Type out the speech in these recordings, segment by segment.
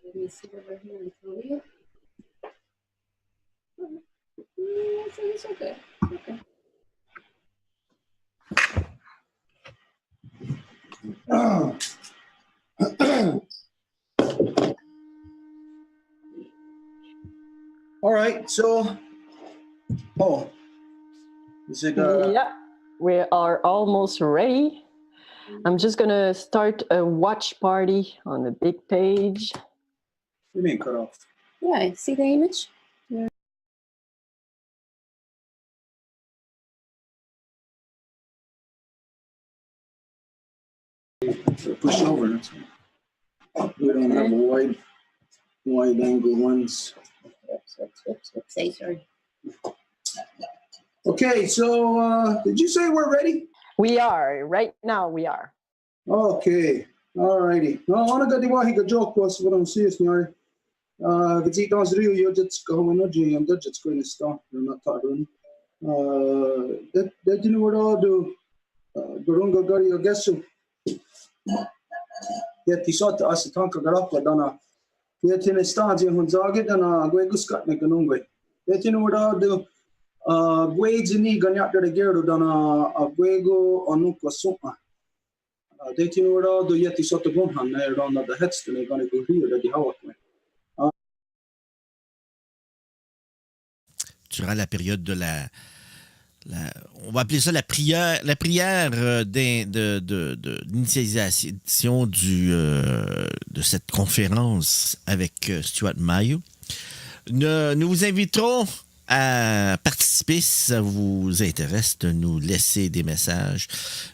Let me see over here and tell you. It's okay. Okay. All right, so, is it? Yeah, we are almost ready. I'm just gonna start a watch party on the big page. What do you mean cut off? Yeah, see the image? Yeah. Push over. We don't have wide angle ones. Say sorry. Okay, so did you say we're ready? We are, right now we are. Okay, all righty. No, ana gadi wahi ka joke was what I'm serious now. Gadi dans rio yo just go when no jing and just going to stop. We're not talking. That you know what I'll do. Gurunga gari yo guesu. Yet he sought to us to talk about Dana. Yet in a stance in Hunzagit and a Gueguscat Mekanungwe. Yet you know what I'll do. Guades in Ganyak de Gerdo Dana a Guego or Nuka Suma. Yet you know what I'll do. Yet he sought to go on there on the heads to make on a good here that the Howard. Durant la période de on va appeler ça la prière d'initialisation de cette conférence avec Stuart Myiow. Nous vous inviterons à participer si ça vous intéresse, de nous laisser des messages,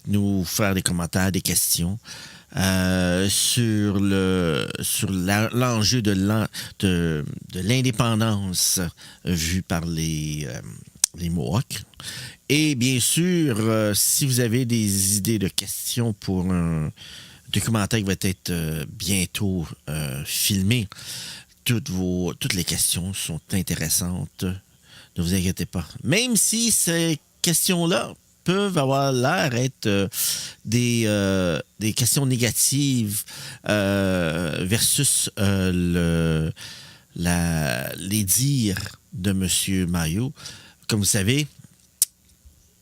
nous faire des commentaires, des questions sur l'enjeu de l'indépendance vue par les Mohawks. Et bien sûr, si vous avez des idées de questions pour un documentaire qui va être bientôt filmé, toutes les questions sont intéressantes. Ne vous inquiétez pas. Même si ces questions-là peuvent avoir l'air d'être des questions négatives versus les dires de M. Myiow. Comme vous savez,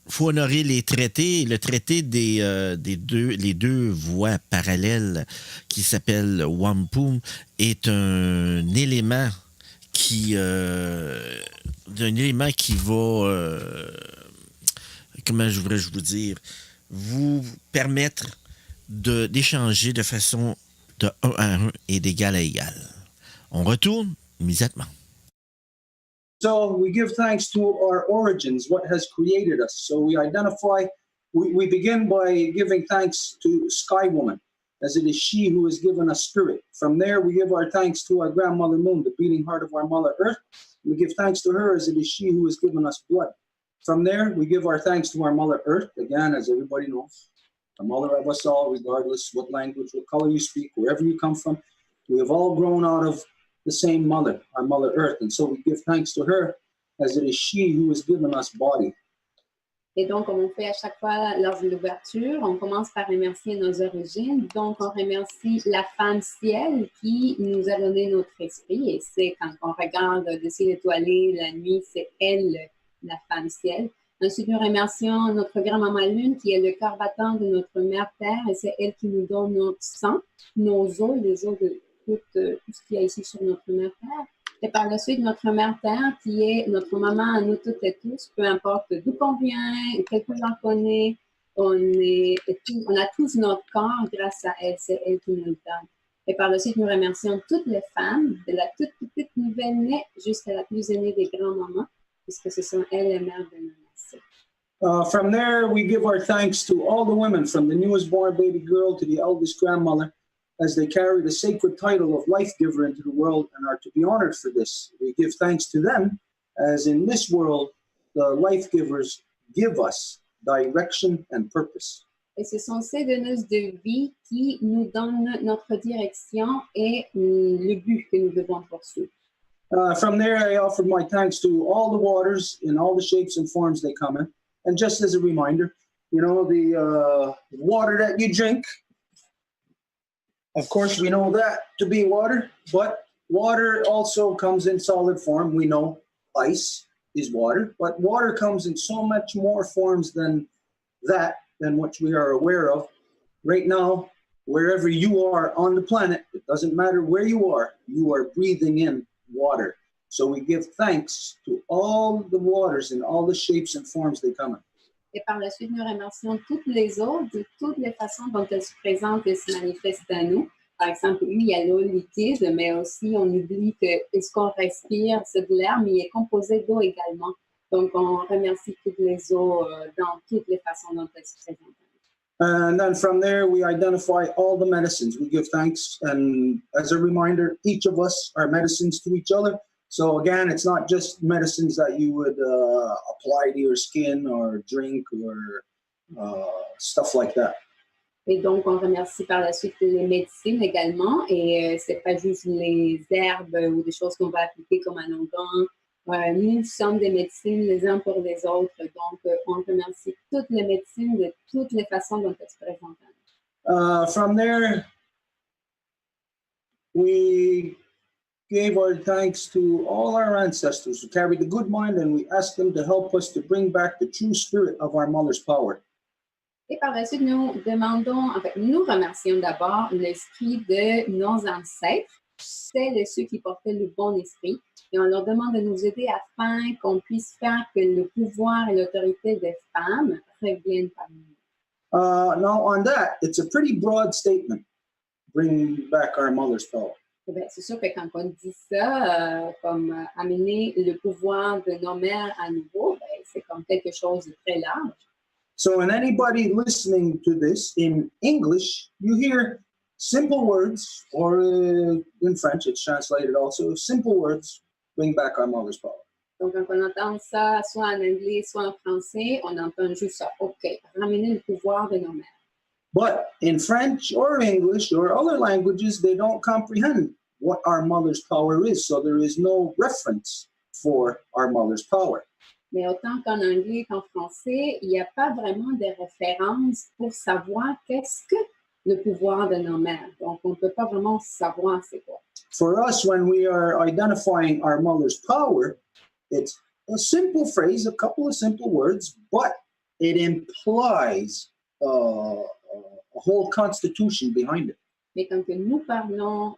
il faut honorer les traités. Le traité les deux voies parallèles qui s'appelle Wampum est un élément qui va, comment je voudrais vous dire, vous permettre d'échanger de façon de 1 à 1 et d'égal à égal. On retourne immédiatement. So we give thanks to our origins, what has created us. So we begin by giving thanks to Sky Woman, as it is she who has given us spirit. From there, we give our thanks to our grandmother Moon, the beating heart of our mother Earth. We give thanks to her as it is she who has given us blood. From there, we give our thanks to our mother Earth, again, as everybody knows, the mother of us all, regardless what language, what color you speak, wherever you come from. We have all grown out of the same mother, our mother Earth. And so we give thanks to her as it is she who has given us body. Et donc, comme on fait à chaque fois lors de l'ouverture, on commence par remercier nos origines. Donc, on remercie la femme ciel qui nous a donné notre esprit. Et c'est quand on regarde le ciel étoilé la nuit, c'est elle, la femme ciel. Ensuite, nous remercions notre grand-maman Lune qui est le cœur battant de notre mère Terre. Et c'est elle qui nous donne notre sang, nos os, les os de tout ce qu'il y a ici sur notre mère Terre. Et par la suite, notre mère Terre, qui est notre maman à nous toutes et tous, peu importe d'où qu'on vient, quelle couleur qu'on est, on a tous notre corps grâce à elle, c'est elle qui nous le donne. Et par la suite, nous remercions toutes les femmes, de la toute petite nouvelle née jusqu'à la plus aînée des grands-mamans, puisque ce sont elles les mères de nos nations. From there, we give our thanks to all the women, from the newest born baby girl to the eldest grandmother, as they carry the sacred title of life giver into the world and are to be honored for this. We give thanks to them, as in this world, the life givers give us direction and purpose. Et ce sont ces donneuses de vie qui nous donnent notre direction et le but que nous devons poursuivre. From there, I offered my thanks to all the waters in all the shapes and forms they come in. And just as a reminder, you know, the water that you drink. Of course, we know that to be water, but water also comes in solid form. We know ice is water, but water comes in so much more forms than that, than which we are aware of. Right now, wherever you are on the planet, it doesn't matter where you are breathing in water. So we give thanks to all the waters in all the shapes and forms they come in. Et par la suite, nous remercions toutes les eaux de toutes les façons dont elles se présentent et se manifestent à nous. Par exemple, oui, il y a l'eau liquide, mais aussi on oublie que ce qu'on respire, c'est de l'air, mais il est composé d'eau également. Donc, on remercie toutes les eaux dans toutes les façons dont elles se présentent. And then from there, we identify all the medicines. We give thanks. And as a reminder, each of us are medicines to each other. So again, it's not just medicines that you would apply to your skin or drink or stuff like that. Et donc, on remercie par la suite les médecines également. Et c'est pas juste les herbes ou des choses qu'on va appliquer comme un onguent. Nous sommes des médecines les uns pour les autres. Donc, on remercie toutes les médecines de toutes les façons dont elles se présentent. From there, we gave our thanks to all our ancestors who carried the good mind, and we asked them to help us to bring back the true spirit of our mother's power. Et par la suite, nous remercions d'abord l'esprit de nos ancêtres, celles et ceux qui portaient le bon esprit, et on leur demande de nous aider afin qu'on puisse faire que le pouvoir et l'autorité des femmes reviennent parmi nous. Now, on that, it's a pretty broad statement, bring back our mother's power. Bien, c'est sûr que quand on dit ça, comme amener le pouvoir de nos mères à nouveau, ben, c'est comme quelque chose de très large. So, and anybody listening to this in English, you hear simple words, or in French, it's translated also, simple words, bring back our mother's power. Donc, quand on entend ça, soit en anglais, soit en français, on entend juste ça. OK, ramener le pouvoir de nos mères. But in French or English or other languages, they don't comprehend what our mother's power is. So there is no reference for our mother's power. Mais autant qu'en anglais qu'en français, il n'y a pas vraiment de référence pour savoir qu'est-ce que le pouvoir de nos mères. Donc, on ne peut pas vraiment savoir c'est quoi. For us, when we are identifying our mother's power, it's a simple phrase, a couple of simple words, but it implies a whole constitution behind it. Mais quand nous parlons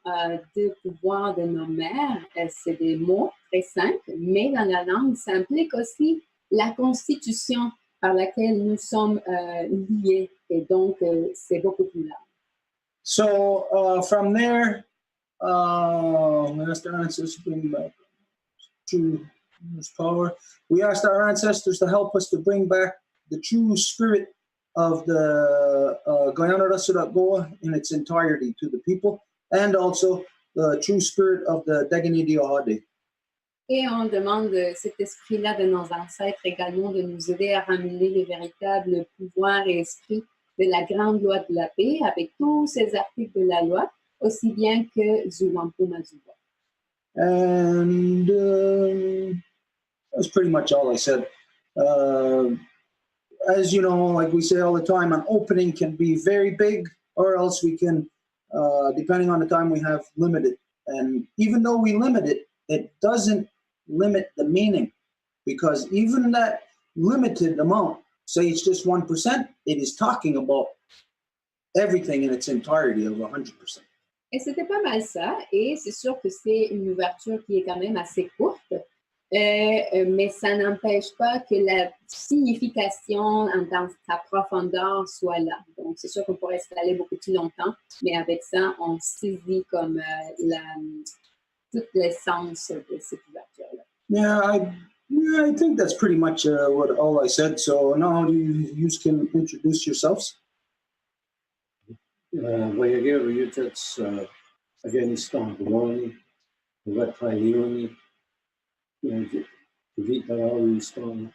du pouvoir de nos mères, c'est des mots très simples, mais dans la langue, ça implique aussi la constitution par laquelle nous sommes liés. Et donc, c'est beaucoup plus large. So, from there, we asked our ancestors to bring back true power. We asked our ancestors to help us to bring back the true spirit of the Kahnawà in its entirety to the people, and also the true spirit of the Degani. Et on demande cet esprit-là de nos ancêtres également de nous aider à ramener le véritable pouvoir et esprit de la grande loi de la paix avec tous ces articles de la loi, aussi bien que du Wampum à du voit. And that's pretty much all I said. As you know, like we say all the time, an opening can be very big, or else we can, depending on the time we have, limit it. And even though we limit it, it doesn't limit the meaning, because even that limited amount, say it's just 1%, it is talking about everything in its entirety of 100%. Et c'était pas mal ça, et c'est sûr que c'est une ouverture qui est quand même assez courte. Mais ça n'empêche pas que la signification dans sa profondeur soit là. Donc, c'est sûr qu'on pourrait s'étaler beaucoup plus longtemps, mais avec ça, on saisit comme toute l'essence de cette ouverture-là. Yeah, I think that's pretty much what all I said. So now you can introduce yourselves. Voyager Utets Afghanistan, Gouani, Vatalioni. Vita Afghanistan,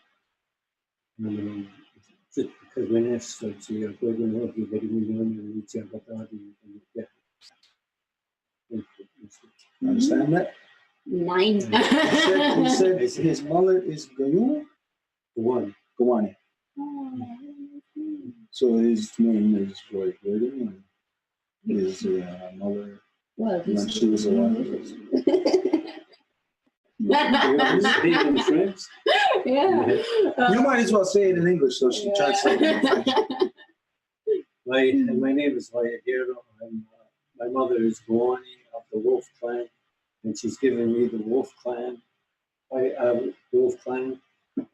Venez, ceux-ci, Understand that? Nine. He said his mother is Guyana? Gouani. Gouani. So his name is Roy Gordon, and his mother, Well, when she was alive. Speaking French. Yeah. You might as well say it in English so she translates it in French. My name is Vallagero. My mother is Goani of the Wolf Clan, and she's given me the Wolf Clan. Wolf Clan,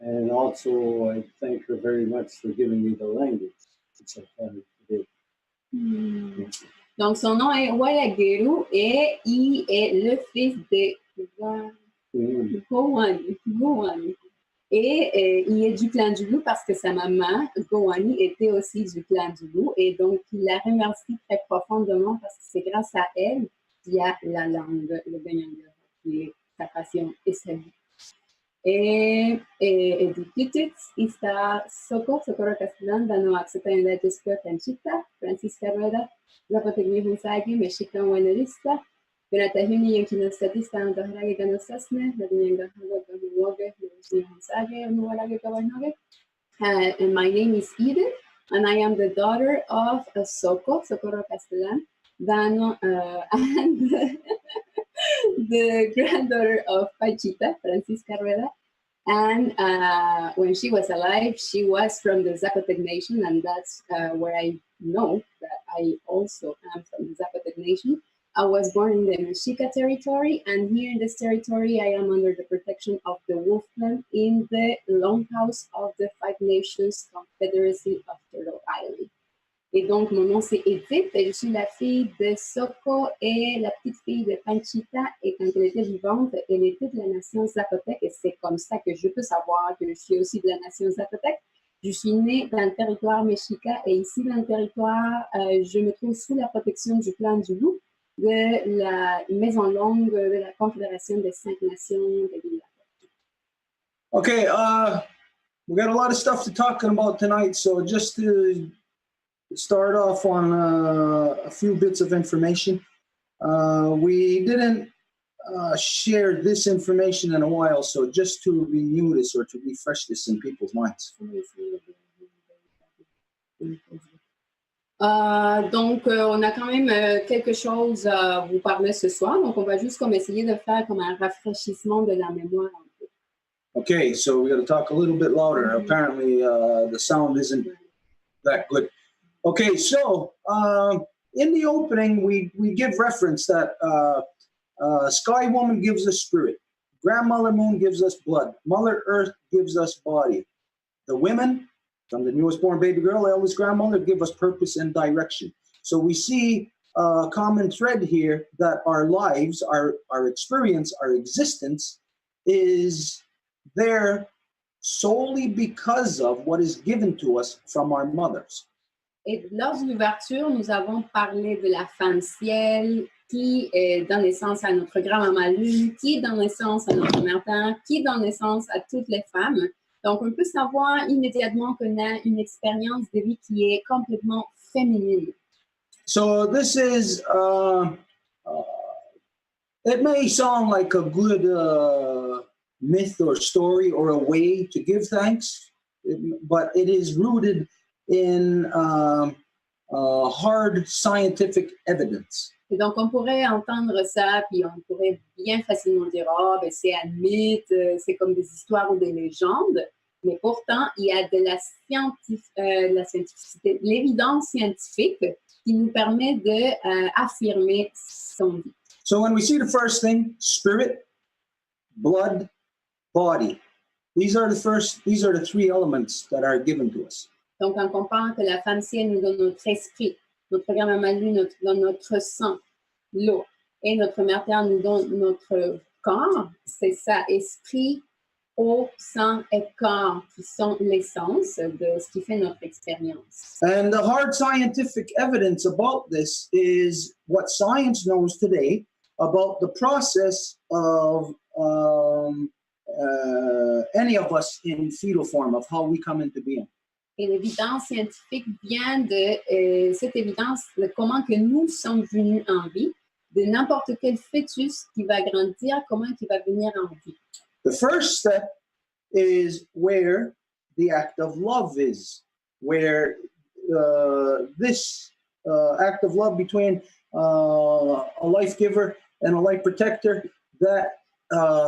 and also I thank her very much for giving me the language. Which I found today. Donc, son nom est Wallagero et il est le fils de Goani. Et il est du clan du loup parce que sa maman, Goani, était aussi du clan du loup. Et donc, il la remercie très profondément parce que c'est grâce à elle qu'il y a la langue, le Benyanga, qui est sa passion et sa vie. Educated está Socorro Castellán, Dano Axeta en la Discuter Panchita, Francisca Rueda, Zapotegui Hunsagi, Mexican Wanerista, Benatahuni Yankinostatista, Antahragi Ganosasne, Ladinanga Hagoge, Hunsagi, Nualage Kawanoge. And my name is Edith, and I am the daughter of Socorro Castellán, Dano, and the granddaughter of Pachita, Francisca Rueda. And when she was alive, she was from the Zapotec Nation, and that's where I know that I also am from the Zapotec Nation. I was born in the Mexica territory, and here in this territory, I am under the protection of the Wolf Clan in the Longhouse of the Five Nations Confederacy of Turtle Island. Et donc, mon nom, c'est Edith, et je suis la fille de Soko et la petite fille de Panchita. Et quand elle était vivante, elle était de la nation Zapotec. Et c'est comme ça que je peux savoir que je suis aussi de la nation Zapotec. Je suis née dans le territoire Mexica. Et ici, dans le territoire, je me trouve sous la protection du clan du loup, de la Maison longue, de la Confédération des 5 Nations de l'île. Okay, we got a lot of stuff to talk about tonight, so just to start off on a few bits of information. We didn't share this information in a while, so just to renew this or to refresh this in people's minds. Donc, on a quand même quelque chose à vous parler ce soir. Donc, on va juste comme essayer de faire comme un rafraîchissement de la mémoire. Okay, so we're going to talk a little bit louder. Apparently, the sound isn't that good. Okay, so in the opening, we give reference that Sky Woman gives us spirit, Grandmother Moon gives us blood, Mother Earth gives us body. The women, from the newest born baby girl, eldest grandmother, give us purpose and direction. So we see a common thread here that our lives, our experience, our existence is there solely because of what is given to us from our mothers. Et lors de l'ouverture, nous avons parlé de la femme ciel qui donne naissance à notre grand-maman Lune, qui donne naissance à notre mère Terre, qui donne naissance à toutes les femmes. Donc, on peut savoir immédiatement qu'on a une expérience de vie qui est complètement féminine. So this is, it may sound like a good myth or story or a way to give thanks, but it is rooted in hard scientific evidence. Et donc, on pourrait entendre ça, puis on pourrait bien facilement dire, oh, ben, c'est un mythe, c'est comme des histoires ou des légendes. Mais pourtant, il y a de la scientificité, l'évidence scientifique qui nous permet d'affirmer son vie. So when we see the first thing, spirit, blood, body, these are the three elements that are given to us. Donc, on comprend que la femme ciel nous donne notre esprit, notre grand-maman Lune nous donne notre sang, l'eau, et notre mère Terre nous donne notre corps. C'est ça, esprit, eau, sang et corps qui sont l'essence de ce qui fait notre expérience. And the hard scientific evidence about this is what science knows today about the process of any of us in fetal form, of how we come into being. Et l'évidence scientifique vient de cette évidence de comment que nous sommes venus en vie, de n'importe quel fœtus qui va grandir, comment il va venir en vie. The first step is where the act of love is, where this act of love between a life giver and a life protector that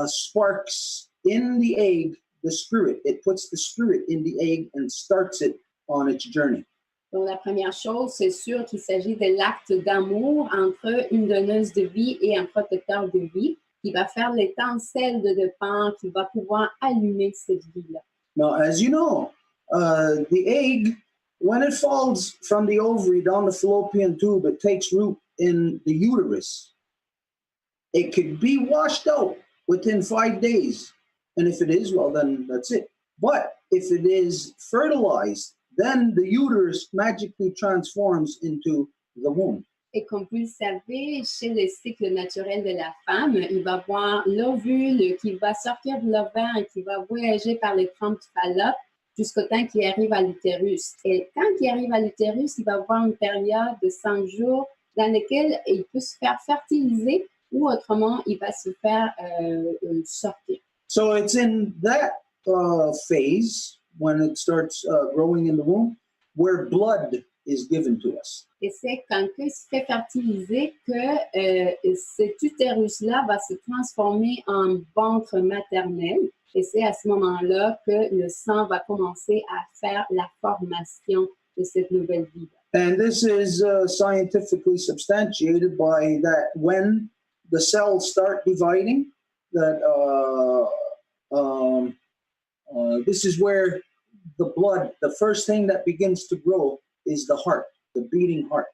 sparks in the egg the spirit. It puts the spirit in the egg and starts it on its journey. Donc, la première chose, c'est sûr qu'il s'agit de l'acte d'amour entre une donneuse de vie et un protecteur de vie qui va faire l'étincelle de départ, qui va pouvoir allumer cette vie-là. Now, as you know, the egg, when it falls from the ovary down the fallopian tube, it takes root in the uterus. It could be washed out within 5 days. And if it is, well, then that's it. But if it is fertilized, then the uterus magically transforms into the womb. Et comme vous le savez, chez le cycle naturel de la femme, il va y avoir l'ovule qui va sortir de l'ovaire et qui va voyager par les trempes du Fallope jusqu'au temps qu'il arrive à l'utérus. Et quand il arrive à l'utérus, il va y avoir une période de 5 jours dans laquelle il peut se faire fertiliser ou autrement, il va se faire sortir. So it's in that phase, when it starts growing in the womb, where blood is given to us. Et c'est quand il se fait fertiliser que cet utérus-là va se transformer en ventre maternel. Et c'est à ce moment-là que le sang va commencer à faire la formation de cette nouvelle vie. And this is scientifically substantiated by that when the cells start dividing, that this is where the blood, the first thing that begins to grow is the heart, the beating heart.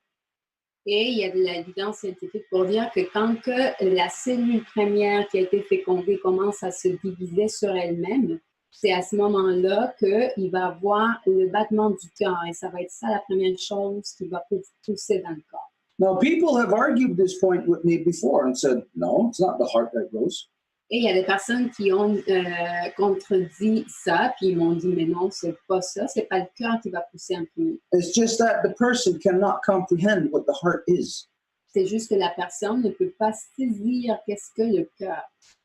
Et il y a de l'évidence scientifique pour dire que quand que la cellule première qui a été fécondée commence à se diviser sur elle-même, c'est à ce moment-là qu'il va avoir le battement du cœur. Et ça va être ça la première chose qui va pousser dans le corps. Now, people have argued this point with me before and said, no, it's not the heart that grows. Et il y a des personnes qui ont contredit ça, puis ils m'ont dit, mais non, c'est pas ça, c'est pas le cœur qui va pousser en premier. It's just that the person cannot comprehend what the heart is. C'est juste que la personne ne peut pas saisir qu'est-ce que le cœur.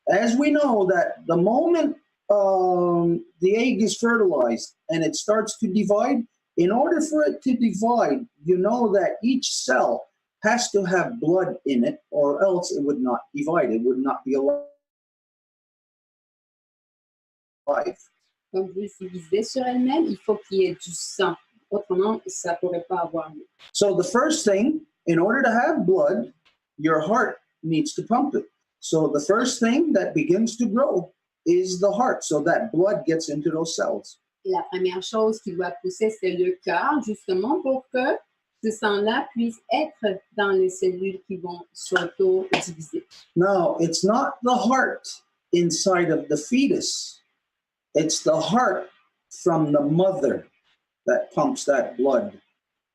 As we know that the moment the egg is fertilized and it starts to divide, in order for it to divide, you know that each cell has to have blood in it, or else it would not divide. It would not be alive. Comme vous le divisez sur elle-même, il faut qu'il y ait du sang. Autrement, ça ne pourrait pas avoir lieu. So the first thing, in order to have blood, your heart needs to pump it. So the first thing that begins to grow is the heart, so that blood gets into those cells. La première chose qui doit pousser, c'est le cœur, justement pour que ce sang-là puisse être dans les cellules qui vont s'auto-diviser. Now, it's not the heart inside of the fetus. It's the heart from the mother that pumps that blood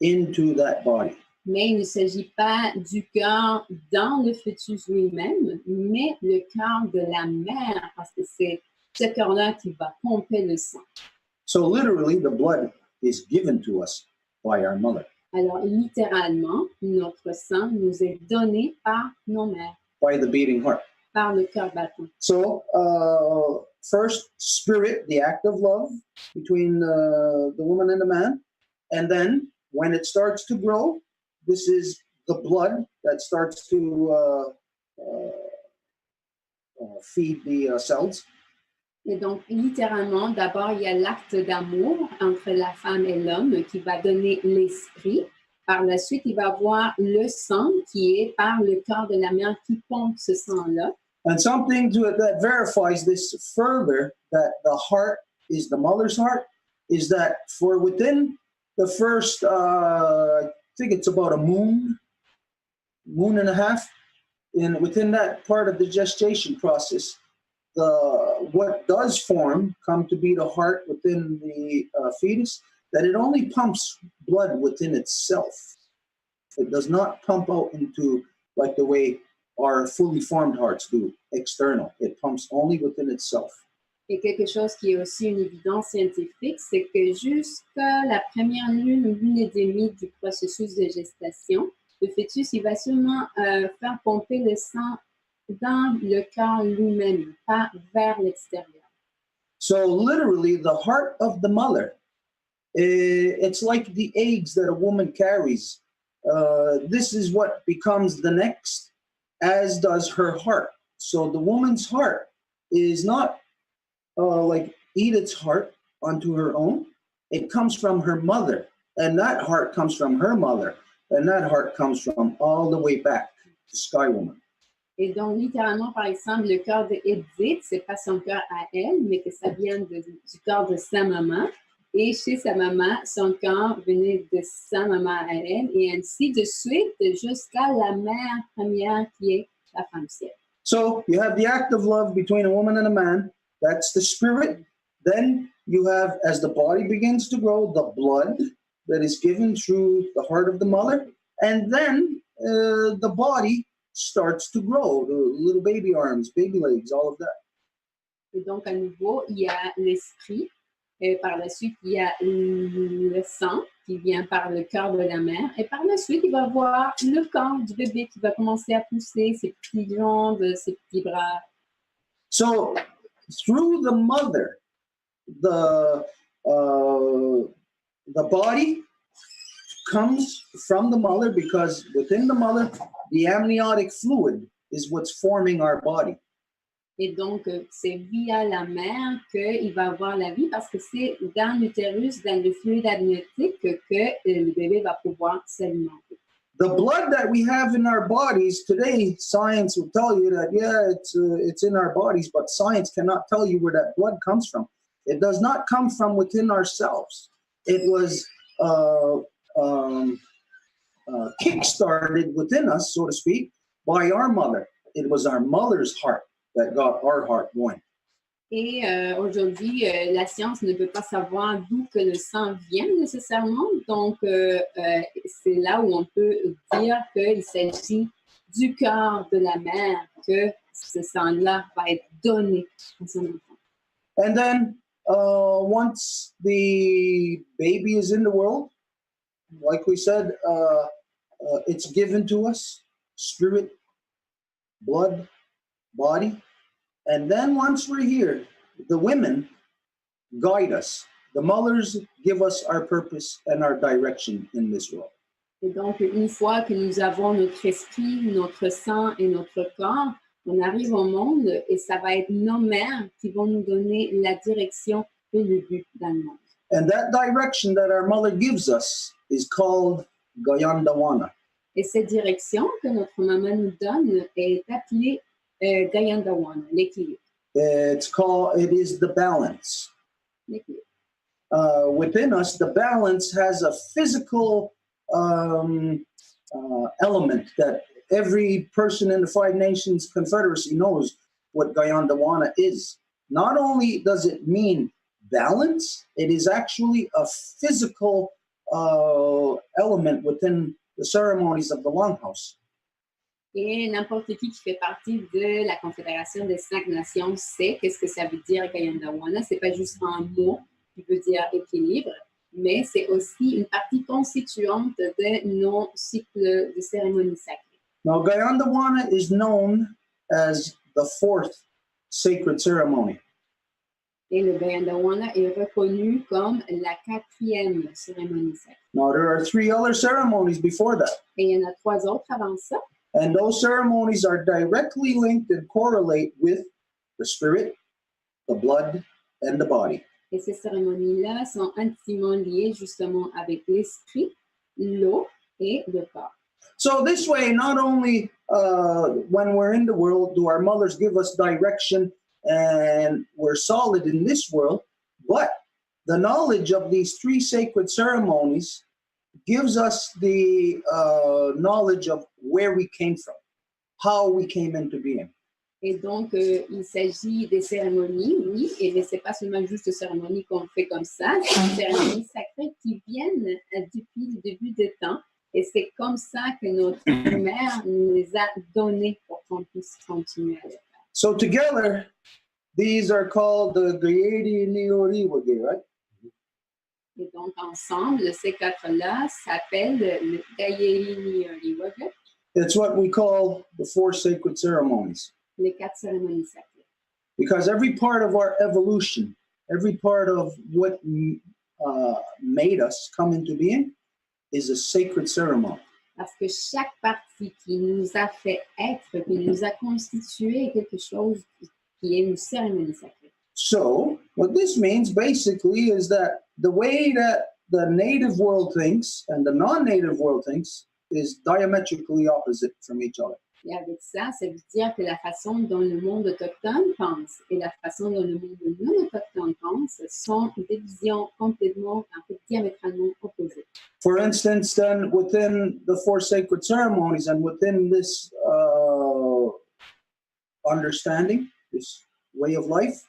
into that body. Mais il ne s'agit pas du cœur dans le fœtus lui-même, mais le cœur de la mère, parce que c'est ce cœur-là qui va pomper le sang. So literally, the blood is given to us by our mother. Alors, littéralement, notre sang nous est donné par nos mères, By the beating heart. par le cœur battant. So, first, spirit, the act of love between the woman and the man. And then, when it starts to grow, this is the blood that starts to feed the cells. Et donc, littéralement, d'abord, il y a l'acte d'amour entre la femme et l'homme qui va donner l'esprit. Par la suite, il va avoir le sang qui est par le cœur de la mère qui pompe ce sang-là. And something that verifies this further, that the heart is the mother's heart, is that for within the first, I think it's about a moon and a half, and within that part of the gestation process, what does come to be the heart within the fetus, that it only pumps blood within itself. It does not pump out into like the way our fully formed hearts do, external. It pumps only within itself. Et quelque chose qui est aussi une évidence scientifique, c'est que jusqu'à la première lune et demie du processus de gestation, le fœtus, il va seulement faire pomper le sang dans le cœur lui-même, pas vers l'extérieur. So literally, the heart of the mother It's like the eggs that a woman carries. This is what becomes the next, as does her heart. So the woman's heart is not like Edith's heart onto her own. It comes from her mother, and that heart comes from her mother, and that heart comes from all the way back to Sky Woman. Et donc, littéralement, par exemple, le cœur de Edith, c'est pas son cœur à elle, mais que ça vient du cœur de sa maman. Et chez sa maman, son cœur venait de sa maman à elle, et ainsi de suite jusqu'à la mère première qui est la femme ciel. So you have the act of love between a woman and a man. That's the spirit. Then you have, as the body begins to grow, the blood that is given through the heart of the mother. And then the body starts to grow, the little baby arms, baby legs, all of that. Et donc, à nouveau, il y a l'esprit. Et par la suite, il y a le sang qui vient par le cœur de la mère. Et par la suite, il va voir le corps du bébé qui va commencer à pousser, ses petites jambes, ses petits bras. So through the mother, the body comes from the mother, because within the mother, the amniotic fluid is what's forming our body. Et donc, c'est via la mère qu'il va avoir la vie, parce que c'est dans l'utérus, dans le fluide amniotique, que le bébé va pouvoir s'alimenter. The blood that we have in our bodies today, science will tell you that, yeah, it's in our bodies, but science cannot tell you where that blood comes from. It does not come from within ourselves. It was kick-started within us, so to speak, by our mother. It was our mother's heart that got our heart going. Et aujourd'hui, la science ne peut pas savoir d'où que le sang vient nécessairement. Donc, c'est là où on peut dire qu'il s'agit du cœur de la mère que ce sang-là va être donné à son enfant. And then, once the baby is in the world, like we said, it's given to us, spirit, blood, body. And then once we're here, the women guide us. The mothers give us our purpose and our direction in this world. Et donc, une fois que nous avons notre esprit, notre sang et notre corps, on arrive au monde et ça va être nos mères qui vont nous donner la direction et le but dans le monde. And that direction that our mother gives us is called Gayandawana. Et cette direction que notre maman nous donne est appelée Gayandawana, l'équilibre. It is the balance. L'équilibre. Within us, the balance has a physical element that every person in the Five Nations Confederacy knows what Gayandawana is. Not only does it mean balance, it is actually a physical element within the ceremonies of the Longhouse. Et n'importe qui fait partie de la Confédération des 5 Nations sait qu'est-ce que ça veut dire Gayandawana. C'est pas juste un mot qui veut dire équilibre, mais c'est aussi une partie constituante de nos cycles de cérémonies sacrées. Now, Gayandawana is known as the 4th sacred ceremony. Et le Gayandawana est reconnu comme la 4e cérémonie sacrée. Now, there are 3 other ceremonies before that. Et il y en a 3 autres avant ça. And those ceremonies are directly linked and correlate with the spirit, the blood, and the body. Et ces cérémonies-là sont intimement liées justement avec l'esprit, l'eau et le corps. So this way, not only when we're in the world do our mothers give us direction and we're solid in this world, but the knowledge of these 3 sacred ceremonies gives us the knowledge of where we came from, how we came into being. Et donc, il s'agit des cérémonies, oui, et ce n'est pas seulement juste des cérémonies qu'on fait comme ça, c'est des cérémonies sacrées qui viennent depuis le début des temps, et c'est comme ça que notre mère nous les a données pour qu'on puisse continuer à les faire. So together, these are called the Gayedi Nioriwage, right? Et donc, ensemble, ces 4-là s'appellent le Gayeli. It's what we call the 4 sacred ceremonies. Les 4 cérémonies sacrées. Because every part of our evolution, every part of what made us come into being is a sacred ceremony. Parce que chaque partie qui nous a fait être, qui nous a constitué est quelque chose qui est une cérémonie sacrée. So what this means basically is that the way that the native world thinks and the non-native world thinks is diametrically opposite from each other. Et avec ça, ça veut dire que la façon dont le monde autochtone pense et la façon dont le monde non autochtone pense sont des visions complètement, en fait, diamétralement opposées. For instance, then within the four sacred ceremonies and within this understanding, this way of life,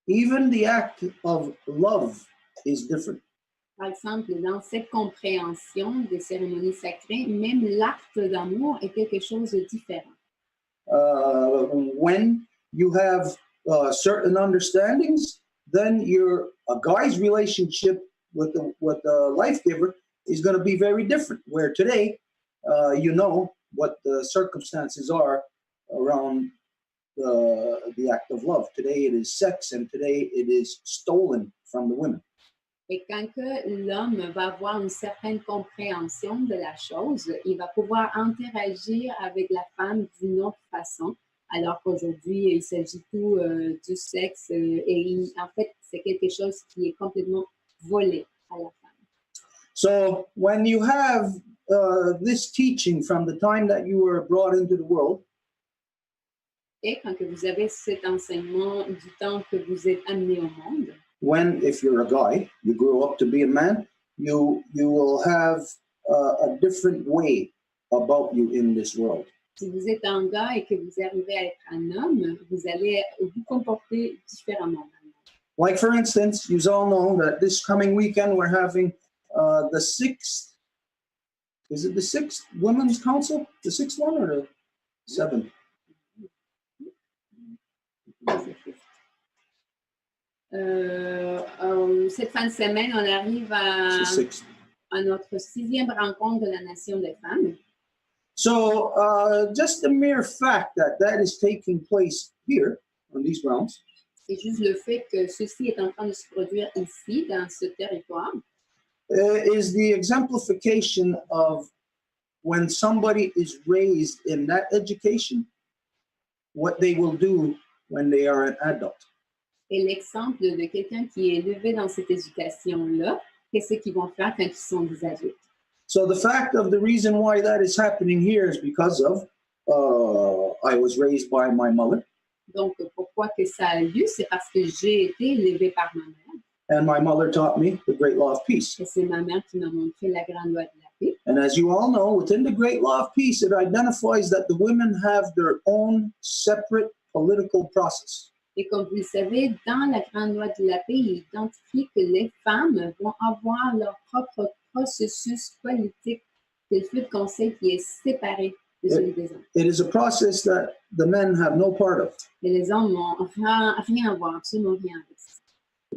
even the act of love is different. Par exemple, dans cette compréhension des cérémonies sacrées, même l'acte d'amour est quelque chose de différent. When you have certain understandings, then a guy's relationship with the life giver is going to be very different. Where today, you know what the circumstances are around the act of love. Today it is sex, and today it is stolen from the women. Et quand que l'homme va avoir une certaine compréhension de la chose, il va pouvoir interagir avec la femme d'une autre façon, alors qu'aujourd'hui, il s'agit tout du sexe et en fait, c'est quelque chose qui est complètement volé à la femme. So when you have this teaching from the time that you were brought into the world, Et quand que vous avez cet enseignement du temps que vous êtes amené au monde, when, if you're a guy, you grow up to be a man, you will have a different way about you in this world. Si vous êtes un gars et que vous arrivez à être un homme, vous allez vous comporter différemment. Like, for instance, you all know that this coming weekend we're having the sixth Women's Council? The sixth one or the seventh? Cette fin de semaine, on arrive à notre 6e rencontre de la Nation des femmes. So just the mere fact that is taking place here on these grounds C'est juste le fait que ceci est en train de se produire ici, dans ce territoire, is the exemplification of when somebody is raised in that education, what they will do when they are an adult. et l'exemple de quelqu'un qui est élevé dans cette éducation-là, qu'est-ce qu'ils vont faire quand ils sont des adultes. So the fact of the reason why that is happening here is because of I was raised by my mother. Donc, pourquoi que ça a lieu? C'est parce que j'ai été élevée par ma mère. And my mother taught me the great law of peace. Et c'est ma mère qui m'a montré la grande loi de la paix. And as you all know, within the great law of peace, it identifies that the women have their own separate political process. Et comme vous le savez, dans la grande loi de la paix, il identifie que les femmes vont avoir leur propre processus politique, le flux de conseil qui est séparé de celui des hommes. It is a process that the men have no part of. Et les hommes n'ont rien à voir, absolument rien avec ça.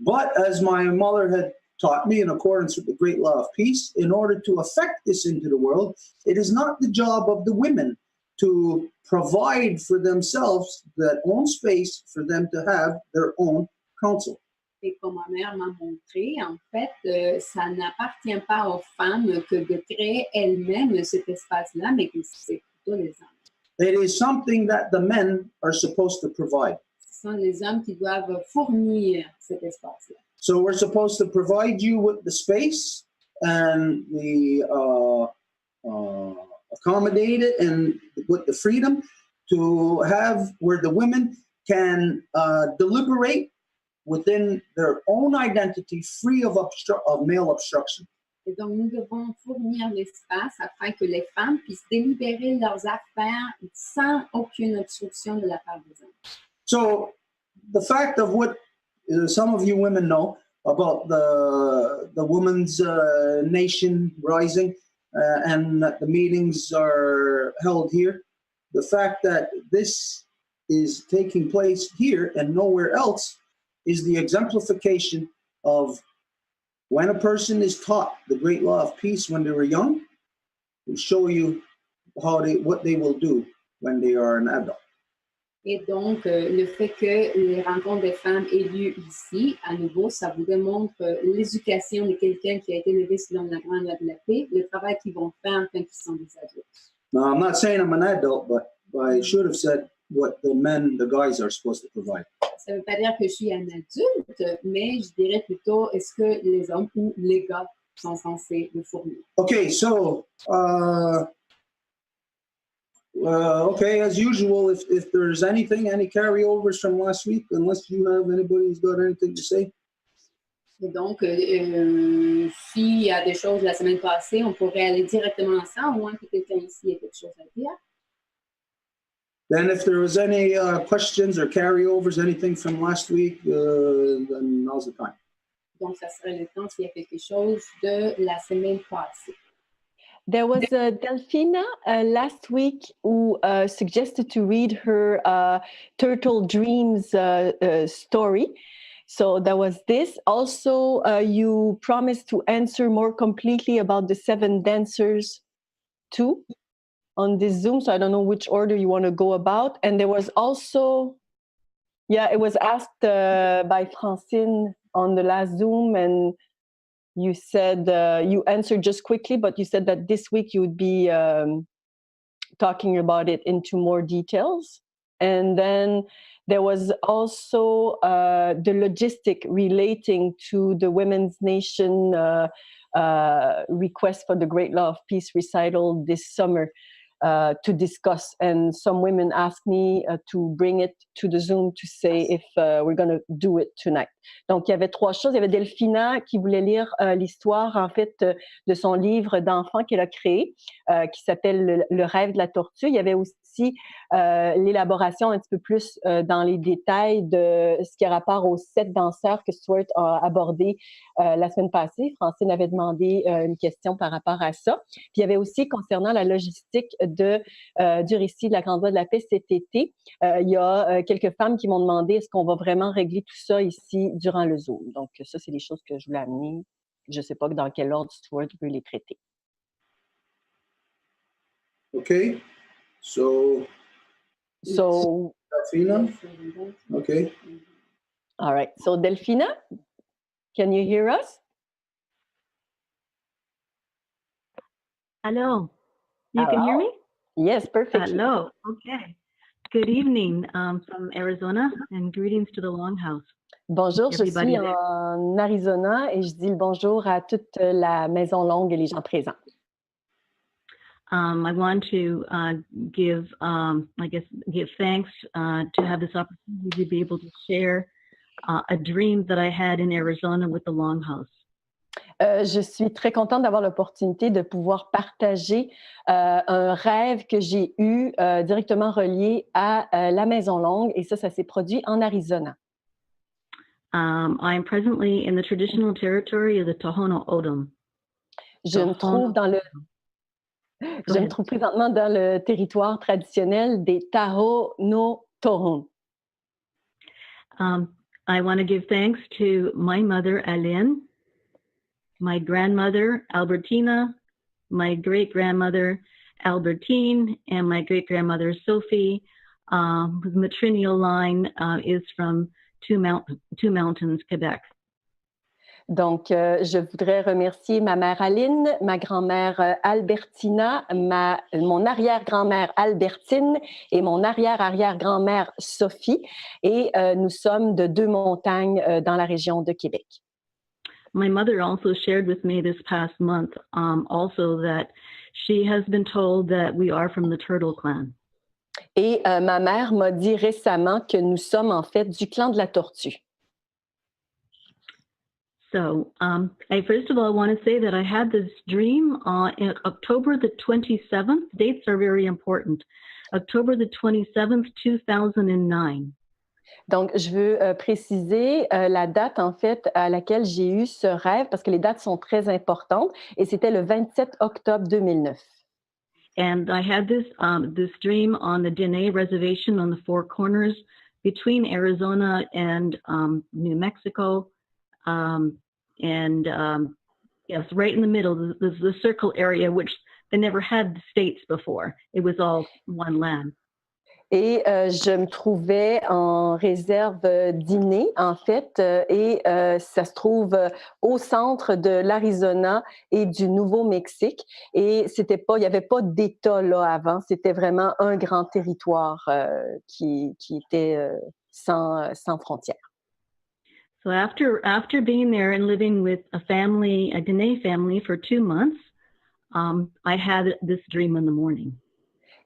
But as my mother had taught me in accordance with the great law of peace, in order to affect this into the world, it is not the job of the women to provide for themselves that own space for them to have their own counsel. Et comme ma mère m'a montré, en fait, ça n'appartient pas aux femmes que de créer elles-mêmes cet espace-là, mais que c'est plutôt les hommes. It is something that the men are supposed to provide. Ce sont les hommes qui doivent fournir cet espace-là. So we're supposed to provide you with the space and the accommodate it and with the freedom to have where the women can deliberate within their own identity, free of male obstruction. Et donc, nous devons fournir l'espace afin que les femmes puissent délibérer leurs affaires sans aucune obstruction de la part des hommes. So the fact of what some of you women know about the women's nation rising and that the meetings are held here, the fact that this is taking place here and nowhere else is the exemplification of when a person is taught the great law of peace when they were young, will show you what they will do when they are an adult. Et donc, le fait que les rencontres des femmes aient lieu ici, à nouveau, ça vous démontre l'éducation de quelqu'un qui a été élevé selon la grande loi de la paix, le travail qu'ils vont faire quand ils sont des adultes. Now, I'm not saying I'm an adult, but I should have said what the guys are supposed to provide. Ça ne veut pas dire que je suis un adulte, mais je dirais plutôt, est-ce que les hommes ou les gars sont censés le fournir? Okay, so, okay, as usual, if there's any carryovers from last week, unless you have anybody who's got anything to say. Et donc, s'il y a des choses la semaine passée, on pourrait aller directement à ça, au moins que quelqu'un ici ait quelque chose à dire. Then if there was any questions or carryovers, anything from last week, then now's the time. Donc, ça serait le temps s'il y a quelque chose de la semaine passée. There was Delphina last week who suggested to read her Turtle Dreams story. So that was this. Also, you promised to answer more completely about the 7 dancers too on this Zoom. So I don't know which order you want to go about. And there was also, it was asked by Francine on the last Zoom, and you said you answered just quickly, but you said that this week you would be talking about it into more details. And then there was also the logistic relating to the Women's Nation request for the Great Law of Peace recital this summer to discuss. And some women asked me to bring it to the Zoom to say if we're going to do it tonight. Donc, il y avait 3 choses. Il y avait Delphina qui voulait lire l'histoire, en fait, de son livre d'enfant qu'elle a créé, qui s'appelle Le rêve de la tortue. Il y avait aussi l'élaboration un petit peu plus dans les détails de ce qui a rapport aux 7 danseurs que Stuart a abordé la semaine passée. Francine avait demandé une question par rapport à ça. Puis il y avait aussi concernant la logistique du récit de la Grande Voie de la Paix cet été. Il y a quelques femmes qui m'ont demandé est-ce qu'on va vraiment régler tout ça ici durant le Zoom. Donc ça, c'est des choses que je voulais amener. Je ne sais pas dans quel ordre Stuart veut les traiter. Okay. So Delphina? Okay. All right. So Delphina, can you hear us? Hello. You Hello. can hear me? Yes, perfect. Hello. Okay. Good evening from Arizona and greetings to the Longhouse. Bonjour, je Everybody suis en Arizona et je dis le bonjour à toute la Maison Longue et les gens présents. I want to give thanks to have this opportunity to be able to share a dream that I had in Arizona with the Longhouse. Je suis très contente d'avoir l'opportunité de pouvoir partager un rêve que j'ai eu directement relié à la Maison Longue et ça s'est produit en Arizona. I'm presently in the traditional territory of the Tohono O'odham. Je me trouve présentement dans le territoire traditionnel des Tahono Tohon. I want to give thanks to my mother, Aline, my grandmother, Albertina, my great-grandmother, Albertine, and my great-grandmother, Sophie, whose matrilineal line is from Two Mountains, Québec. Donc, je voudrais remercier ma mère Aline, ma grand-mère Albertina, mon arrière-grand-mère Albertine et mon arrière-arrière-grand-mère Sophie. Et nous sommes de 2 montagnes dans la région de Québec. My mother also shared with me this past month also that she has been told that we are from the Turtle Clan. Et ma mère m'a dit récemment que nous sommes en fait du clan de la tortue. So, I first of all want to say that I had this dream on October the 27th. Dates are very important. October the 27th, 2009. Donc, je veux préciser la date, en fait, à laquelle j'ai eu ce rêve, parce que les dates sont très importantes, et c'était le 27 octobre 2009. And I had this dream on the Dene Reservation on the Four Corners between Arizona and New Mexico. Yes, right in the middle, the circle area, which they never had the states before. It was all one land. Et je me trouvais en réserve dîner, en fait, et ça se trouve au centre de l'Arizona et du Nouveau-Mexique. Et il n'y avait pas d'État là avant, c'était vraiment un grand territoire qui était sans frontières. So after being there and living with a Dene family for 2 months, I had this dream in the morning.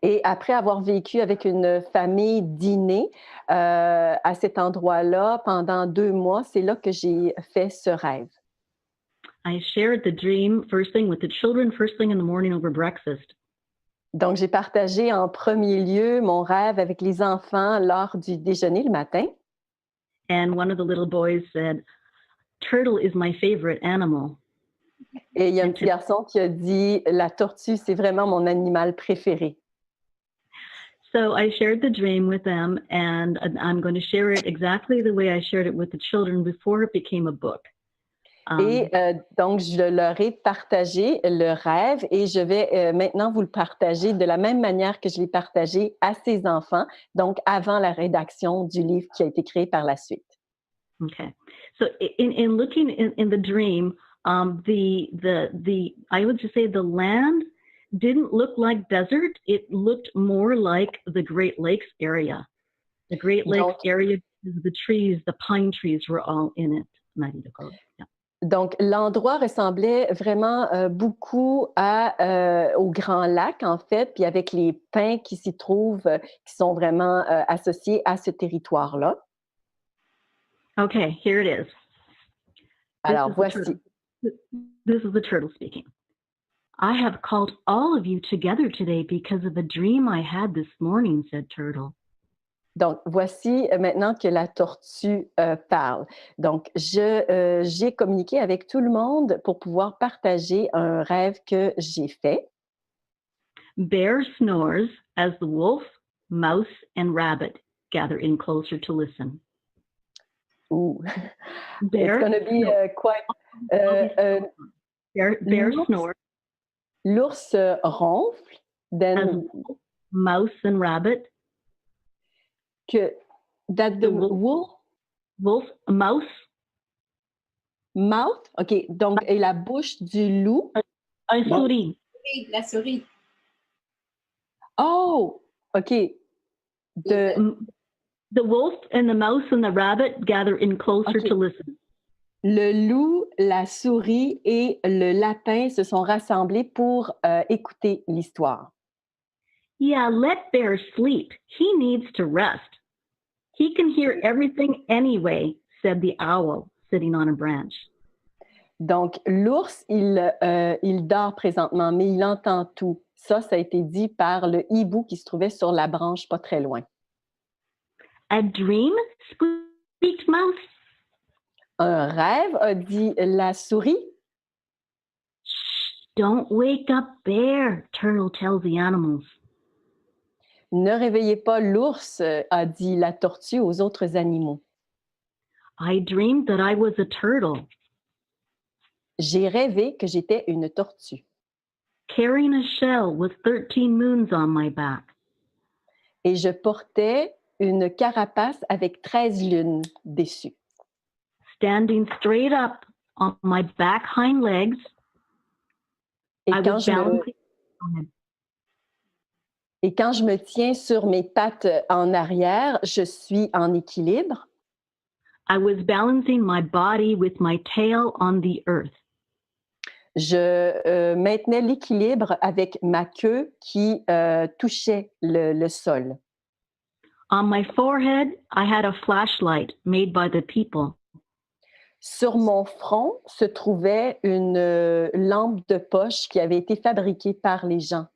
Et après avoir vécu avec une famille dîner à cet endroit-là pendant 2 mois, c'est là que j'ai fait ce rêve. I shared the dream first thing with the children, first thing in the morning over breakfast. Donc, j'ai partagé en premier lieu mon rêve avec les enfants lors du déjeuner le matin. And one of the little boys said, "Turtle is my favorite animal." Et il y a un petit garçon qui a dit, la tortue, c'est vraiment mon animal préféré. So I shared the dream with them, and I'm going to share it exactly the way I shared it with the children before it became a book. Et donc, je leur ai partagé le rêve et je vais maintenant vous le partager de la même manière que je l'ai partagé à ces enfants, donc avant la rédaction du livre qui a été créé par la suite. Okay. So in looking in the dream, I would just say the land didn't look like desert. It looked more like the Great Lakes area. The Great Lakes area, the trees, the pine trees were all in it. Yeah. Donc, l'endroit ressemblait vraiment beaucoup au Grand Lac, en fait, puis avec les pins qui s'y trouvent, qui sont vraiment associés à ce territoire-là. Okay, here it is. Alors, voici. This is the turtle speaking. I have called all of you together today because of a dream I had this morning, said Turtle. Donc, voici maintenant que la tortue parle. Donc, j'ai communiqué avec tout le monde pour pouvoir partager un rêve que j'ai fait. Bear snores as the wolf, mouse, and rabbit gather in closer to listen. Ooh, Bear, it's going to be quite... bear snores. L'ours ronfle, then... Mouse and rabbit. That the wolf, mouse. Mouth, OK. Donc, et la bouche du loup. Un souris. La souris. Oh, OK. The wolf and the mouse and the rabbit gather in closer to listen. Le loup, la souris et le lapin se sont rassemblés pour écouter l'histoire. Yeah, let Bear sleep. He needs to rest. He can hear everything anyway, said the owl, sitting on a branch. Donc, l'ours, il dort présentement, mais il entend tout. Ça a été dit par le hibou qui se trouvait sur la branche pas très loin. A dream? Squeaked Mouse. Un rêve, a dit la souris. Shh, don't wake up Bear, Turtle tells the animals. Ne réveillez pas l'ours, a dit la tortue aux autres animaux. I dreamed that I was a turtle. J'ai rêvé que j'étais une tortue. Carrying a shell with 13 moons on my back. Et je portais une carapace avec 13 lunes dessus. Standing straight up on my back hind legs, Et quand je me tiens sur mes pattes en arrière, je suis en équilibre. I was balancing my body with my tail on the earth. Je maintenais l'équilibre avec ma queue qui touchait le sol. On my forehead, I had a flashlight made by the people. Sur mon front se trouvait une lampe de poche qui avait été fabriquée par les gens.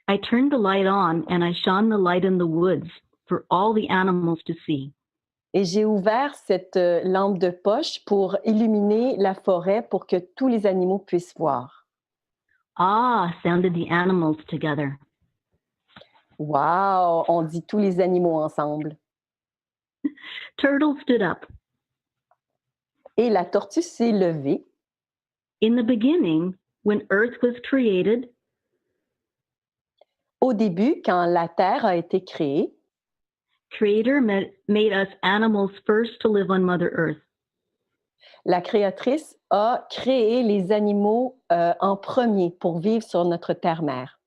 I turned the light on and I shone the light in the woods for all the animals to see. Et j'ai ouvert cette lampe de poche pour illuminer la forêt pour que tous les animaux puissent voir. Ah, sounded the animals together. Wow, on dit tous les animaux ensemble. Turtle stood up. Et la tortue s'est levée. In the beginning, when Earth was created, Au début, quand la Terre a été créée, Creator made us animals first to live on Mother Earth. la créatrice a créé les animaux en premier pour vivre sur notre terre-mère.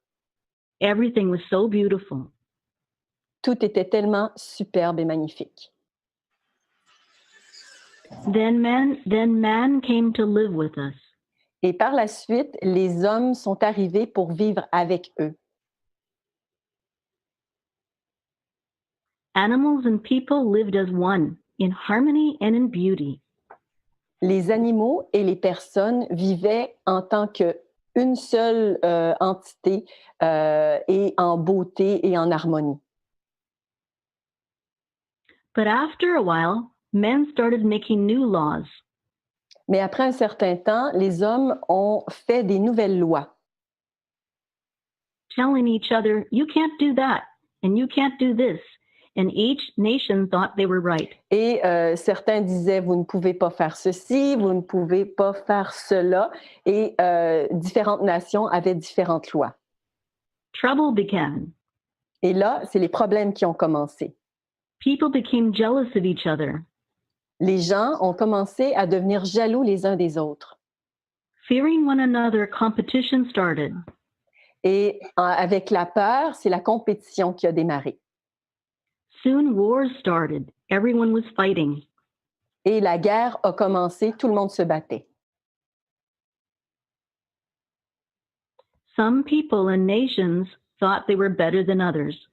Everything was so beautiful. Tout était tellement superbe et magnifique. Then man came to live with us. Et par la suite, les hommes sont arrivés pour vivre avec eux. Animals and people lived as one, in harmony and in beauty. Les animaux et les personnes vivaient en tant qu'une seule entité et en beauté et en harmonie. But after a while, men started making new laws. Mais après un certain temps, les hommes ont fait des nouvelles lois, Telling each other, you can't do that, and you can't do this. And each nation thought they were right. et certains disaient, vous ne pouvez pas faire ceci, vous ne pouvez pas faire cela, et différentes nations avaient différentes lois. Trouble began. Et là, c'est les problèmes qui ont commencé. People became jealous of each other. Les gens ont commencé à devenir jaloux les uns des autres. Fearing one another, competition started. Et avec la peur, c'est la compétition qui a démarré. Soon wars started. Everyone was fighting. Et la guerre a commencé, tout le monde se battait. Some people and nations thought they were better than others.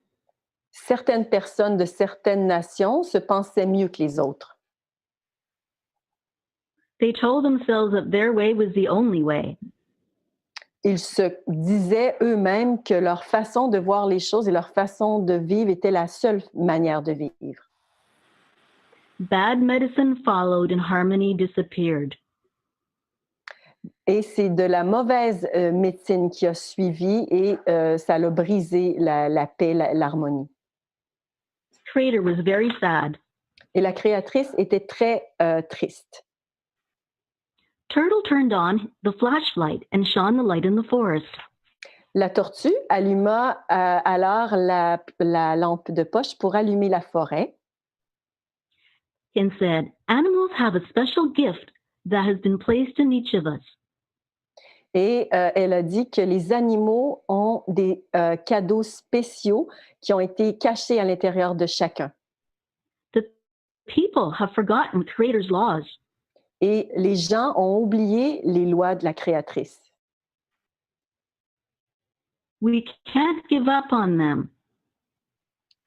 Certaines personnes de certaines nations se pensaient mieux que les autres. They told themselves that their way was the only way. Ils se disaient eux-mêmes que leur façon de voir les choses et leur façon de vivre était la seule manière de vivre. Bad medicine followed and harmony disappeared. Et c'est de la mauvaise médecine qui a suivi et ça a brisé la paix, l'harmonie. Creator was very sad. Et la créatrice était très triste. Turtle turned on the flashlight and shone the light in the forest. La tortue alluma alors la lampe de poche pour allumer la forêt. And said, animals have a special gift that has been placed in each of us. Et elle a dit que les animaux ont des cadeaux spéciaux qui ont été cachés à l'intérieur de chacun. The people have forgotten Creator's laws. Et les gens ont oublié les lois de la créatrice. We can't give up on them.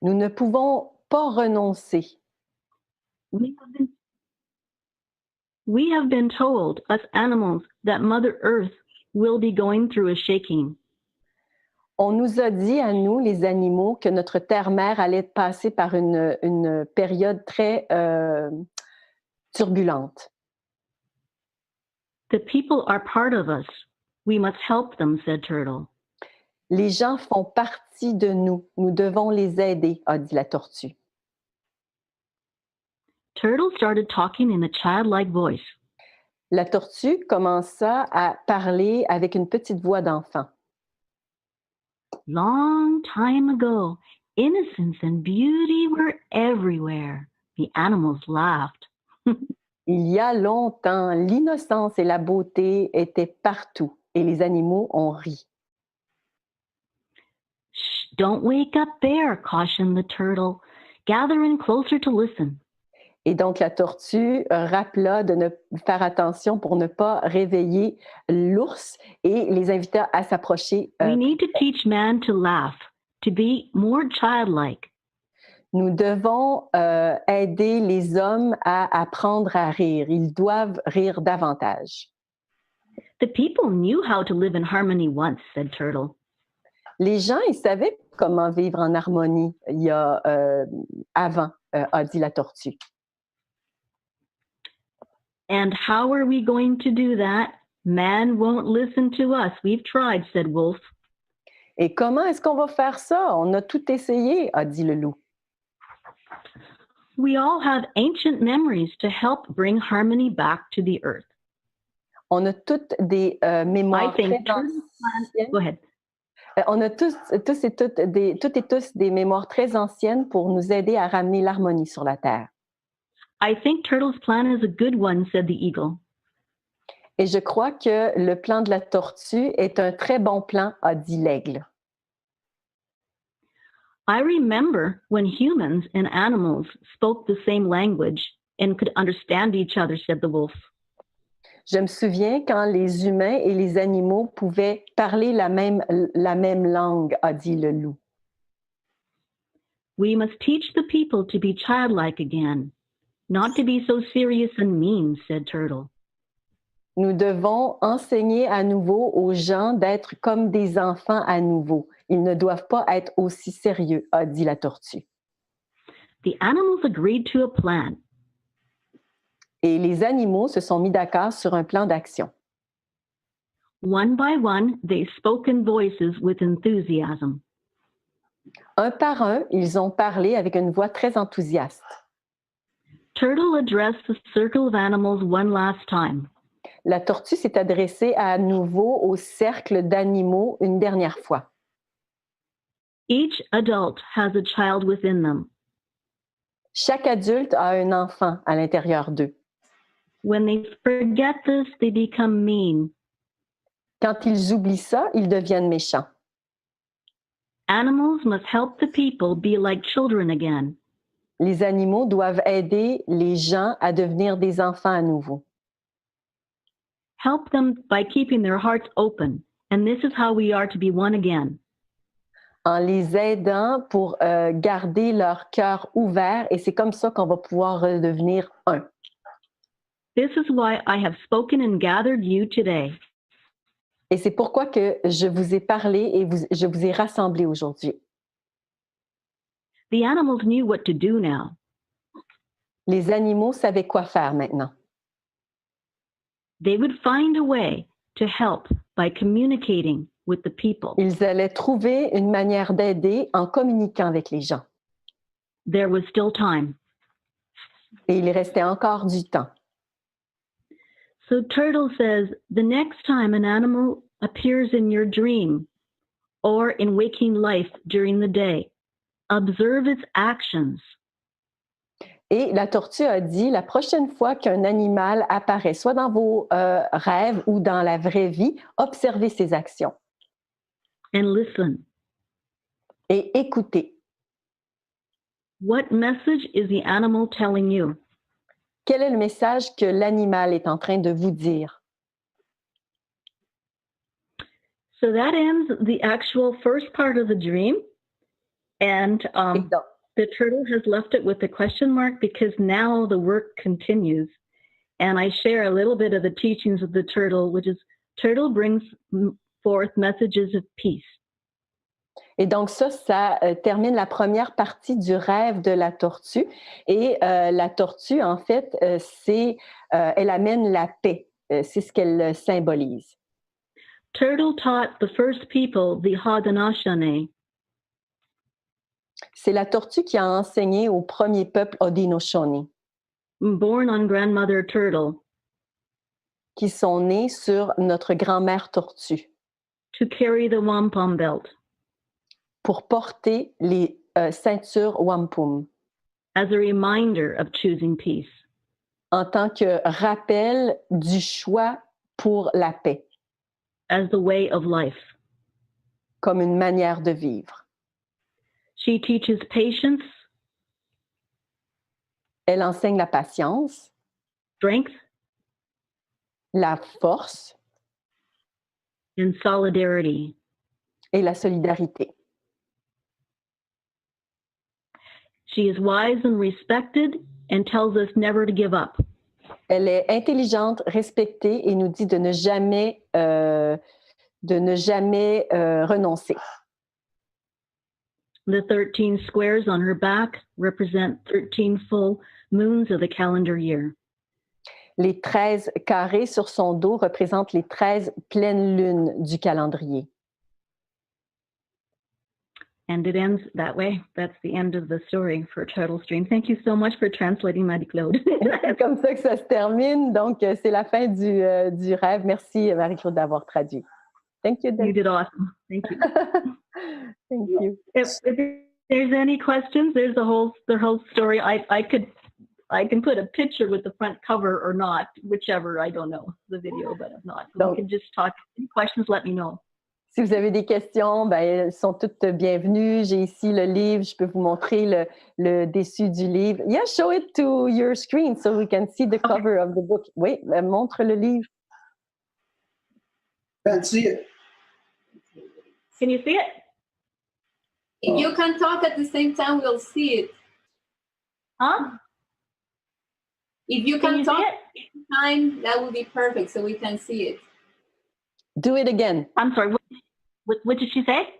Nous ne pouvons pas renoncer. We have been told, us animals, that Mother Earth will be going through a shaking. On nous a dit à nous, les animaux, que notre terre-mère allait passer par une période très turbulente. The people are part of us. We must help them, said Turtle. Les gens font partie de nous. Nous devons les aider, a dit la tortue. Turtle started talking in a childlike voice. La tortue commença à parler avec une petite voix d'enfant. Long time ago, innocence and beauty were everywhere. The animals laughed. Il y a longtemps, l'innocence et la beauté étaient partout et les animaux ont ri. Shh, don't wake up there, cautioned the turtle. Gather in closer to listen. Et donc la tortue rappela de ne faire attention pour ne pas réveiller l'ours et les invita à s'approcher. We need to teach man to laugh, to be more childlike. Nous devons aider les hommes à apprendre à rire. Ils doivent rire davantage. The people knew how to live in harmony once, said Turtle. Les gens, ils savaient comment vivre en harmonie il y a avant, a dit la tortue. And how are we going to do that? Man won't listen to us. We've tried, said Wolf. Et comment est-ce qu'on va faire ça? On a tout essayé, a dit le loup. We all have ancient memories to help bring harmony back to the earth. On a toutes des mémoires très anciennes. Go ahead. On a toutes et tous des mémoires très anciennes pour nous aider à ramener l'harmonie sur la Terre. I think Turtle's plan is a good one, said the eagle. Et je crois que le plan de la tortue est un très bon plan, a dit l'aigle. I remember when humans and animals spoke the same language and could understand each other, said the wolf. Je me souviens quand les humains et les animaux pouvaient parler la même langue, a dit le loup. We must teach the people to be childlike again, not to be so serious and mean, said Turtle. Nous devons enseigner à nouveau aux gens d'être comme des enfants à nouveau. Ils ne doivent pas être aussi sérieux, a dit la tortue. The animals agreed to a plan. Et les animaux se sont mis d'accord sur un plan d'action. One by one, they spoke in voices with enthusiasm. Un par un, ils ont parlé avec une voix très enthousiaste. Turtle addressed the circle of animals one last time. La tortue s'est adressée à nouveau au cercle d'animaux une dernière fois. Each adult has a child within them. Chaque adulte a un enfant à l'intérieur d'eux. When they forget this, they become mean. Quand ils oublient ça, ils deviennent méchants. Animals must help the people be like children again. Les animaux doivent aider les gens à devenir des enfants à nouveau. Help them by keeping their hearts open, and this is how we are to be one again. En les aidant pour garder leur cœur ouvert, et c'est comme ça qu'on va pouvoir redevenir un. This is why I have spoken and gathered you today. Et c'est pourquoi que je vous ai parlé et je vous ai rassemblés aujourd'hui. The animals knew what to do now. Les animaux savaient quoi faire maintenant. They would find a way to help by communicating with the people. Ils allaient trouver une manière d'aider en communiquant avec les gens. There was still time. Et il restait encore du temps. So Turtle says, the next time an animal appears in your dream or in waking life during the day, observe its actions. Et la tortue a dit, la prochaine fois qu'un animal apparaît, soit dans vos rêves ou dans la vraie vie, observez ses actions. And listen. Et écoutez. What message is the animal telling you? Quel est le message que l'animal est en train de vous dire? So that ends the actual first part of the dream. And the turtle has left it with a question mark because now the work continues. And I share a little bit of the teachings of the turtle, which is turtle brings forth messages of peace. Et donc ça termine la première partie du rêve de la tortue. Et la tortue, en fait, elle amène la paix. C'est ce qu'elle symbolise. Turtle taught the first people the Haudenosaunee. C'est la tortue qui a enseigné au premier peuple Haudenosaunee. Born on grandmother turtle. Qui sont nés sur notre grand-mère tortue. To carry the wampum belt. Pour porter les ceintures Wampum. As a reminder of choosing peace. En tant que rappel du choix pour la paix. As the way of life. Comme une manière de vivre. She teaches patience. Elle enseigne la patience. Strength. La force. And solidarity. Et la solidarité. She is wise and respected and tells us never to give up. Elle est intelligente, respectée et nous dit de ne jamais renoncer. The 13 squares on her back represent 13 full moons of the calendar year. Les 13 carrés sur son dos représentent les 13 pleines lunes du calendrier. And it ends that way. That's the end of the story for Turtle's Dream. Thank you so much for translating, Marie-Claude. C'est comme ça que ça se termine. Donc, c'est la fin du rêve. Merci, Marie-Claude, d'avoir traduit. Thank you, Deb. You did awesome. Thank you. Thank you. If there's any questions, there's the whole story. I can put a picture with the front cover or not, whichever, I don't know, the video, but if not. So we can just talk. Any questions, let me know. Si vous avez des questions, ben, elles sont toutes bienvenues. J'ai ici le livre. Je peux vous montrer le dessus du livre. Yeah, show it to your screen so we can see the cover of the book. Oui, montre le livre. Can't see it. Can you see it? If you can talk at the same time, we'll see it. Huh? If you Can can you talk see at the same time, that would be perfect so we can see it. Do it again. I'm sorry. What did she say?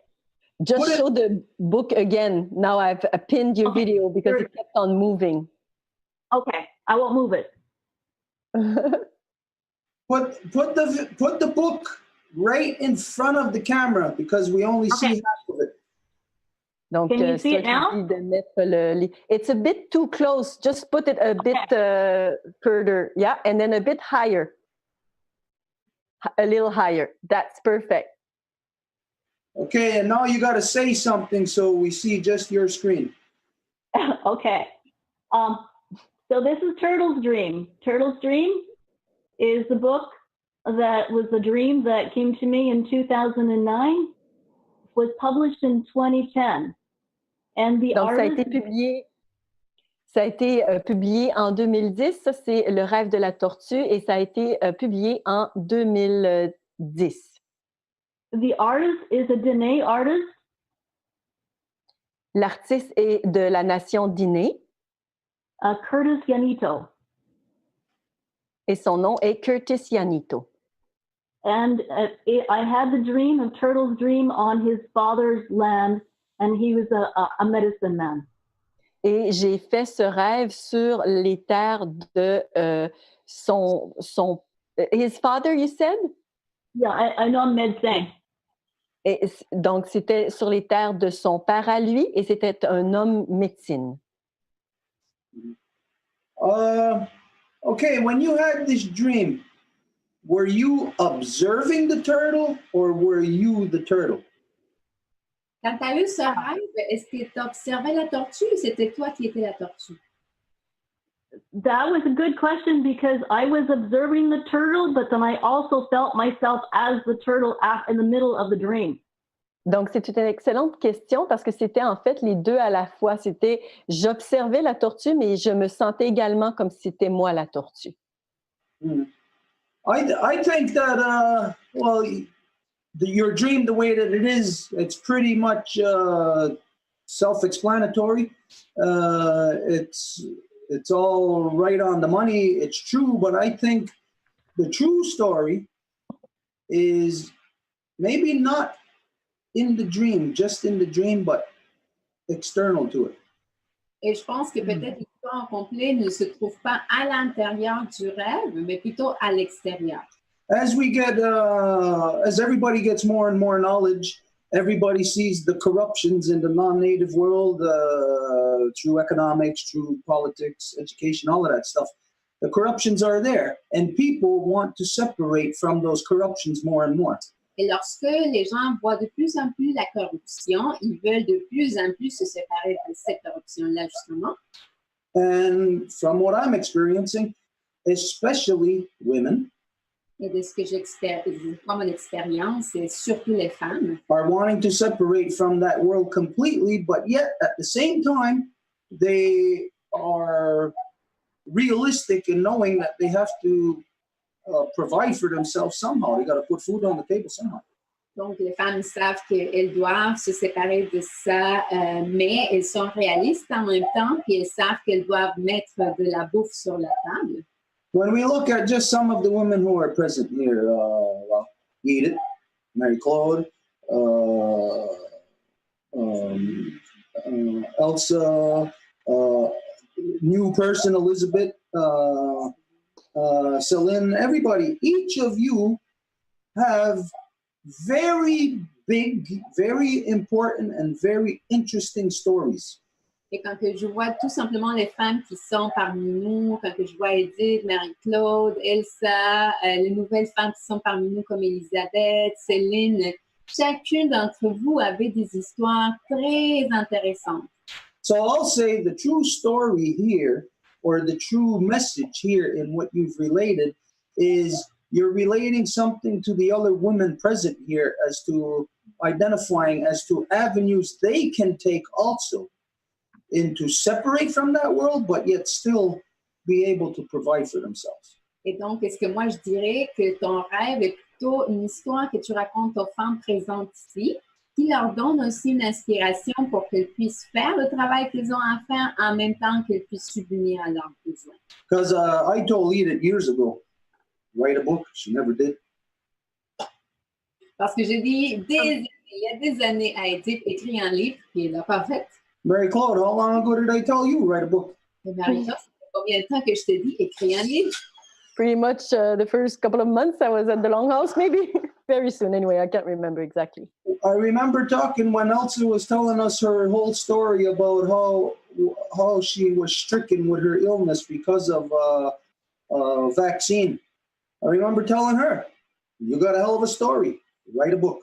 Just show the book again. Now I've pinned your video because it kept on moving. Okay, I won't move it. Put the book right in front of the camera because we only see half of it. Donc, Can you see it now? De mettre it's a bit too close. Just put it a bit further. Yeah, and then a bit higher. A little higher. That's perfect. Okay, and now you got to say something so we see just your screen. Okay. So this is Turtle's Dream. Turtle's Dream is the book that was a dream that came to me in 2009. Was published in 2010. And the Donc, artist... ça a été publié en 2010. Ça, c'est Le rêve de la tortue et ça a été publié en 2010. The artist is a Dene artist. L'artiste est de la nation Diné. Curtis Yanito. Et son nom est Curtis Yanito. And I had the dream of Turtle's Dream on his father's land, and he was a medicine man. Et j'ai fait ce rêve sur les terres de son his father, you said? Yeah, I know médecin. Et donc, c'était sur les terres de son père à lui, et c'était un homme médecine. Okay, when you had this dream, were you observing the turtle or were you the turtle? Quand tu as eu ce rêve, est-ce que tu observais la tortue ou c'était toi qui étais la tortue? That was a good question because I was observing the turtle, but then I also felt myself as the turtle in the middle of the dream. Donc, c'est une excellente question parce que c'était en fait les deux à la fois. C'était, j'observais la tortue, mais je me sentais également comme si c'était moi la tortue. I think that, your dream, the way that it is, it's pretty much self-explanatory. It's all right on the money. It's true, but I think the true story is maybe not in the dream, just in the dream, but external to it. Et je pense que peut-être l'histoire en complet ne se trouve pas à l'intérieur du rêve, mais plutôt à l'extérieur. As everybody gets more and more knowledge, everybody sees the corruptions in the non-native world through economics, through politics, education, all of that stuff. The corruptions are there, and people want to separate from those corruptions more and more. Et lorsque les gens voient de plus en plus la corruption, ils veulent de plus en plus se séparer de cette corruption-là, justement. And from what I'm experiencing, especially women, et de ce que j'expérience, mon expérience, c'est surtout les femmes, are wanting to separate from that world completely, but yet at the same time, they are realistic in knowing that they have to provide for themselves somehow. They got to put food on the table somehow. Donc, les femmes savent qu'elles doivent se séparer de ça, mais elles sont réalistes en même temps, puis elles savent qu'elles doivent mettre de la bouffe sur la table. When we look at just some of the women who are present here, Edith, Mary Claude, Elsa, new person, Elizabeth, Celine, everybody, each of you have very big, very important, and very interesting stories. Et quand que je vois tout simplement les femmes qui sont parmi nous, quand que je vois Edith, Marie-Claude, Elsa, les nouvelles femmes qui sont parmi nous comme Elisabeth, Céline, chacune d'entre vous avait des histoires très intéressantes. So I'll say the true story here, or the true message here in what you've related, is you're relating something to the other women present here as to identifying as to avenues they can take also into separate from that world, but yet still be able to provide for themselves. Et donc, est-ce que moi, je dirais que ton rêve est plutôt une histoire que tu racontes aux femmes présentes ici, qui leur donne aussi une inspiration pour qu'elles puissent faire le travail qu'elles ont à faire en même temps qu'elles puissent subvenir à leurs besoins. Because I told Edith years ago, write a book. She never did. Parce que j'ai dit il y a des années à Edith, écrit un livre, puis elle l'a pas fait. Mary-Claude, how long ago did I tell you write a book? Et Marie-Claude, ça fait combien de temps que je te dis, écris un livre? Pretty much the first couple of months I was at the Longhouse, maybe. Very soon, anyway. I can't remember exactly. I remember talking when Elsa was telling us her whole story about how she was stricken with her illness because of vaccine. I remember telling her, you got a hell of a story. Write a book.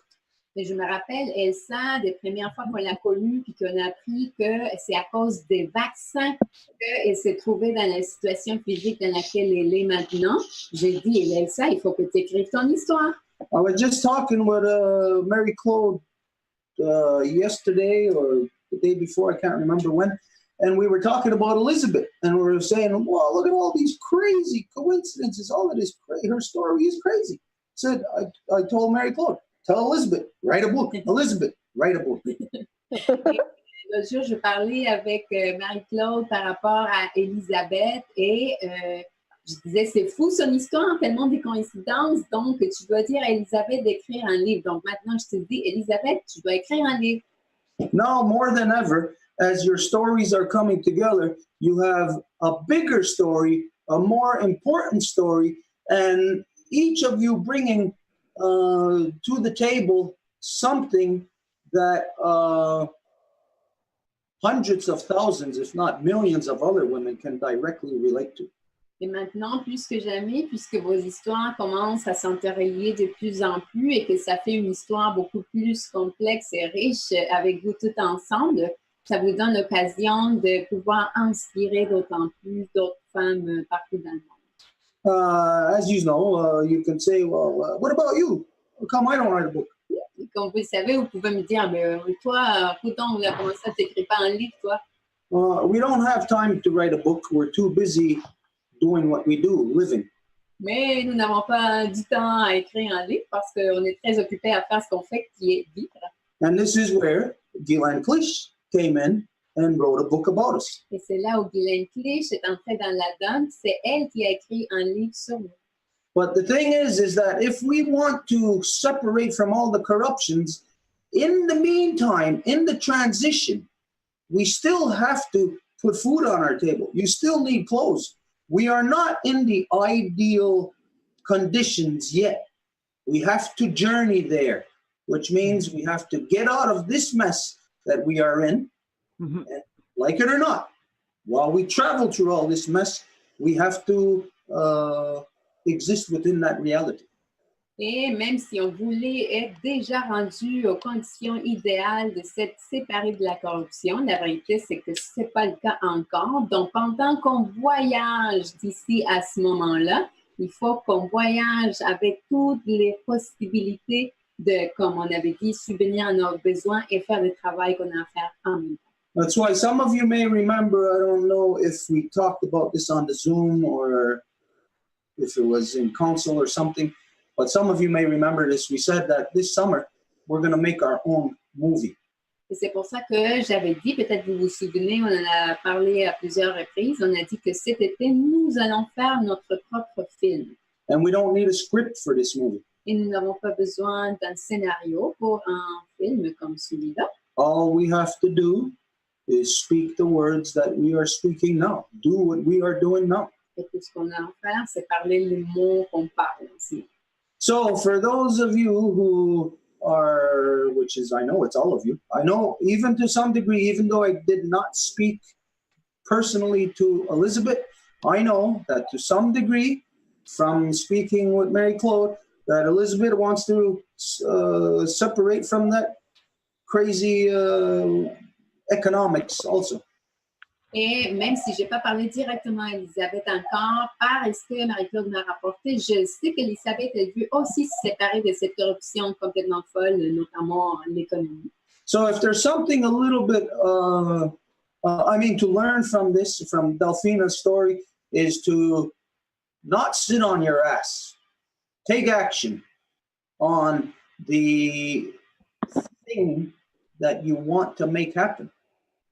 Et je me rappelle, Elsa, des premières fois qu'on l'a connue, puis qu'on a appris que c'est à cause des vaccins qu'elle s'est trouvée dans la situation physique dans laquelle elle est maintenant. J'ai dit, Elsa, il faut que tu écrives ton histoire. I was just talking with Mary-Claude yesterday or the day before, I can't remember when, and we were talking about Elizabeth, and we were saying, wow, look at all these crazy coincidences. All of this, her story is crazy. I told Mary-Claude, tell Elizabeth, write a book. Elizabeth, write a book. L'autre jour, je parlais avec Marie-Claude par rapport à Elisabeth et je disais, c'est fou son histoire, tellement des coïncidences. Donc, tu dois dire à Elisabeth d'écrire un livre. Donc, maintenant, je te dis, Elisabeth, tu dois écrire un livre. Now, more than ever, as your stories are coming together, you have a bigger story, a more important story, and each of you bringing to the table something that hundreds of thousands, if not millions of other women can directly relate to. Et maintenant, plus que jamais, puisque vos histoires commencent à s'entrelier de plus en plus et que ça fait une histoire beaucoup plus complexe et riche avec vous tout ensemble, ça vous donne l'occasion de pouvoir inspirer d'autant plus d'autres femmes partout dans le monde. As you know, you can say, well, what about you? How come I don't write a book? Et comme vous le savez, vous pouvez me dire, mais toi, pourtant, comment ça, t'écris pas un livre, toi? We don't have time to write a book. We're too busy doing what we do, living. Mais nous n'avons pas du temps à écrire un livre parce qu'on est très occupé à faire ce qu'on fait, qui est vivre. And this is where Guylaine Clich came in and wrote a book about us. Et c'est là où Guylaine Clich est entrée dans la donne. C'est elle qui a écrit un livre sur nous. But the thing is that if we want to separate from all the corruptions, in the meantime, in the transition, we still have to put food on our table. You still need clothes. We are not in the ideal conditions yet. We have to journey there, which means we have to get out of this mess that we are in, and, like it or not. While we travel through all this mess, we have to exist within that reality. Et même si on voulait être déjà rendu aux conditions idéales de s'être séparé de la corruption, la vérité, c'est que ce n'est pas le cas encore. Donc, pendant qu'on voyage d'ici à ce moment-là, il faut qu'on voyage avec toutes les possibilités de, comme on avait dit, subvenir à nos besoins et faire le travail qu'on a à faire en même temps. That's why some of you may remember, I don't know if we talked about this on the Zoom or if it was in council or something, but some of you may remember this. We said that this summer, we're going to make our own movie. Et c'est pour ça que j'avais dit, peut-être vous vous souvenez, on en a parlé à plusieurs reprises, on a dit que cet été, nous allons faire notre propre film. And we don't need a script for this movie. Et nous n'avons pas besoin d'un scénario pour un film comme celui-là. All we have to do is speak the words that we are speaking now. Do what we are doing now. Et tout ce qu'on a à faire, c'est parler les mots qu'on parle ici. So for those of you who are, which is, I know it's all of you. I know even to some degree, even though I did not speak personally to Elizabeth, I know that to some degree, from speaking with Mary Claude, that Elizabeth wants to separate from that crazy economics also. Et même si je n'ai pas parlé directement à Elisabeth encore, par ce que Marie-Claude m'a rapporté, je sais qu'Elisabeth elle veut aussi se séparer de cette corruption complètement folle, notamment l'économie. So if there's something a little bit, to learn from this, from Delphina's story, is to not sit on your ass. Take action on the thing that you want to make happen.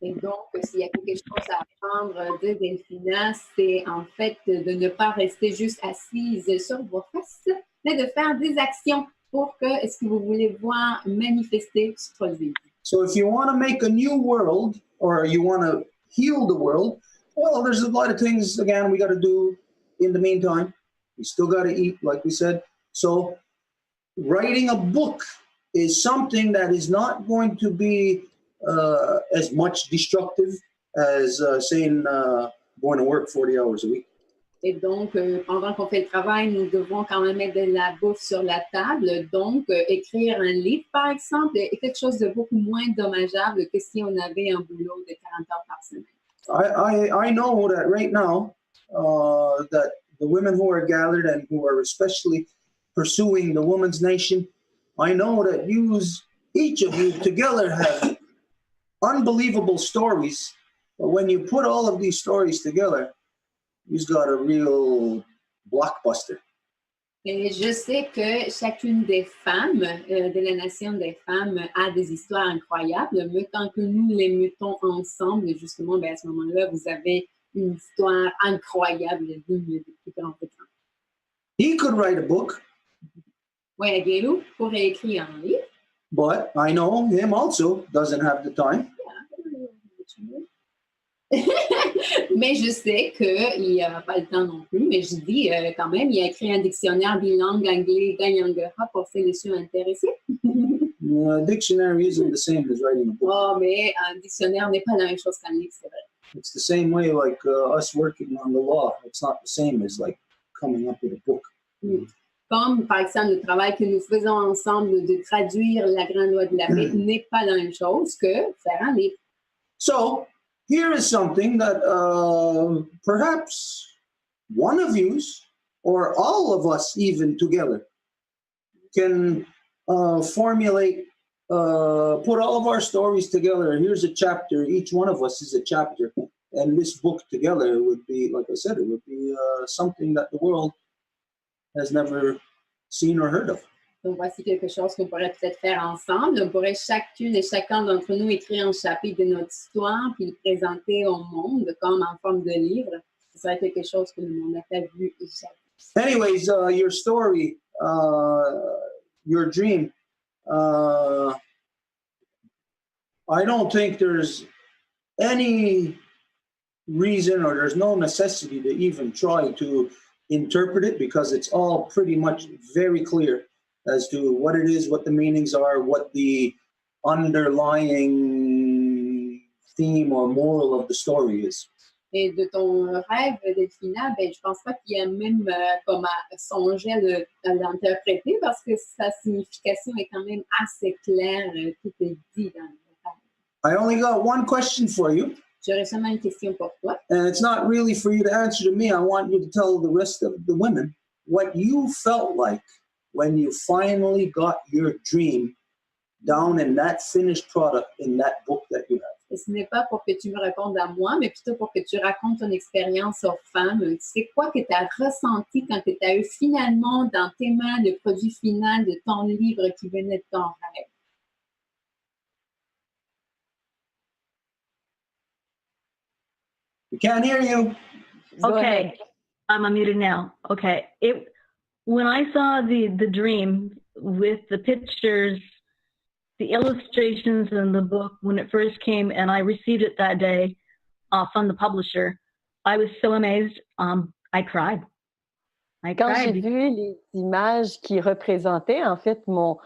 Et donc, s'il y a quelque chose à apprendre de Delphina, c'est en fait de ne pas rester juste assise sur vos fesses, mais de faire des actions pour que ce que vous voulez voir manifester se produise. So if you want to make a new world, or you want to heal the world, well, there's a lot of things, again, we got to do in the meantime. We still got to eat, like we said. So writing a book is something that is not going to be as much destructive as saying going to work 40 hours a week. Et donc, pendant qu'on fait le travail, nous devons quand même mettre de la bouffe sur la table. Donc, écrire un livre, par exemple, est quelque chose de beaucoup moins dommageable que si on avait un boulot de 40 heures par semaine. I know that right now, that the women who are gathered and who are especially pursuing the Women's Nation, I know that each of you together have unbelievable stories. But when you put all of these stories together, you've got a real blockbuster. Et je sais que chacune des femmes de la nation des femmes a des histoires incroyables, mais tant que nous les mettons ensemble, justement, à ce moment-là, vous avez une histoire incroyable digne de plus grand écran. He could write a book. Oui, Guélou pourrait écrire un livre. But I know him also doesn't have the time. Mais je sais qu'il n'a pas le temps non plus. Mais je dis quand même, il a écrit un dictionnaire bilingue anglais-gagnangara pour celles et ceux intéressés. Dictionary isn't the same as writing a book. Oh, mais un dictionnaire n'est pas la même chose qu'un livre, c'est vrai. It's the same way like us working on the law. It's not the same as like coming up with a book. Comme, par exemple, le travail que nous faisons ensemble de traduire la grande loi de la paix n'est pas la même chose que faire un livre. So, here is something that perhaps one of you, or all of us even together, can formulate, put all of our stories together. Here's a chapter. Each one of us is a chapter. And this book together would be, like I said, it would be something that the world has never seen or heard of. Donc, voici quelque chose qu'on pourrait peut-être faire ensemble. On pourrait chacune et chacun d'entre nous écrire un chapitre de notre histoire puis le présenter au monde comme en forme de livre. Ce serait quelque chose que le monde n'a pas vu jamais. Anyways, your story, your dream, I don't think there's any reason or there's no necessity to even try to interpret it because it's all pretty much very clear as to what it is, what the meanings are, what the underlying theme or moral of the story is. Et de ton rêve, Delphina, je pense pas qu'il y a même comme à songer à l'interpréter parce que sa signification est quand même assez claire, tout est dit dans le rêve. I only got one question for you. J'aurais seulement une question pour toi. And it's not really for you to answer to me. I want you to tell the rest of the women what you felt like when you finally got your dream down in that finished product in that book that you have. Et ce n'est pas pour que tu me répondes à moi, mais plutôt pour que tu racontes ton expérience aux femmes. C'est quoi que tu as ressenti quand tu as eu finalement dans tes mains le produit final de ton livre qui venait de ton rêve? We can't hear you. Okay, I'm unmuted now. Okay, when I saw the dream with the pictures, the illustrations in the book when it first came, and I received it that day from the publisher, I was so amazed. I cried. I Quand j'ai cried. vu les images qui représentaient en fait mon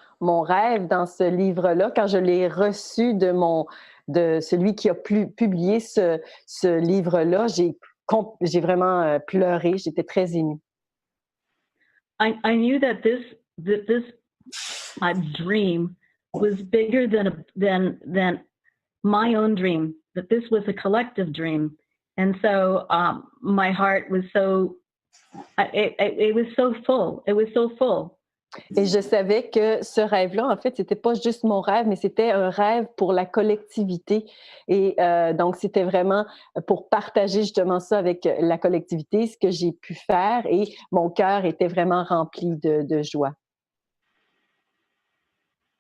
rêve dans ce livre-là, quand je l'ai reçu de celui qui a publié ce livre-là, j'ai vraiment pleuré, j'étais très émue. I knew that this dream was bigger than my own dream, that this was a collective dream. And so my heart was it was so full. It was so full. Et je savais que ce rêve-là, en fait, c'était pas juste mon rêve, mais c'était un rêve pour la collectivité. Et donc, c'était vraiment pour partager justement ça avec la collectivité, ce que j'ai pu faire. Et mon cœur était vraiment rempli de joie.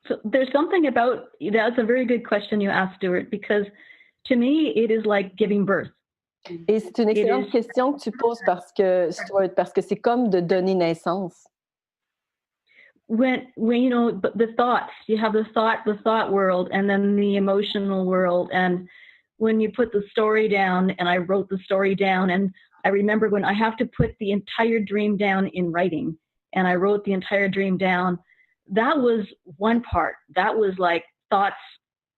So there's something about, that's a very good question you asked, Stuart, because to me, it is like giving birth. Et c'est une excellente question que tu poses Stuart, parce que c'est comme de donner naissance. When you know the thoughts, you have the thought world, and then the emotional world, and when you put the story down, and I wrote the story down, and I remember when I have to put the entire dream down in writing, and I wrote the entire dream down, that was one part. That was like thoughts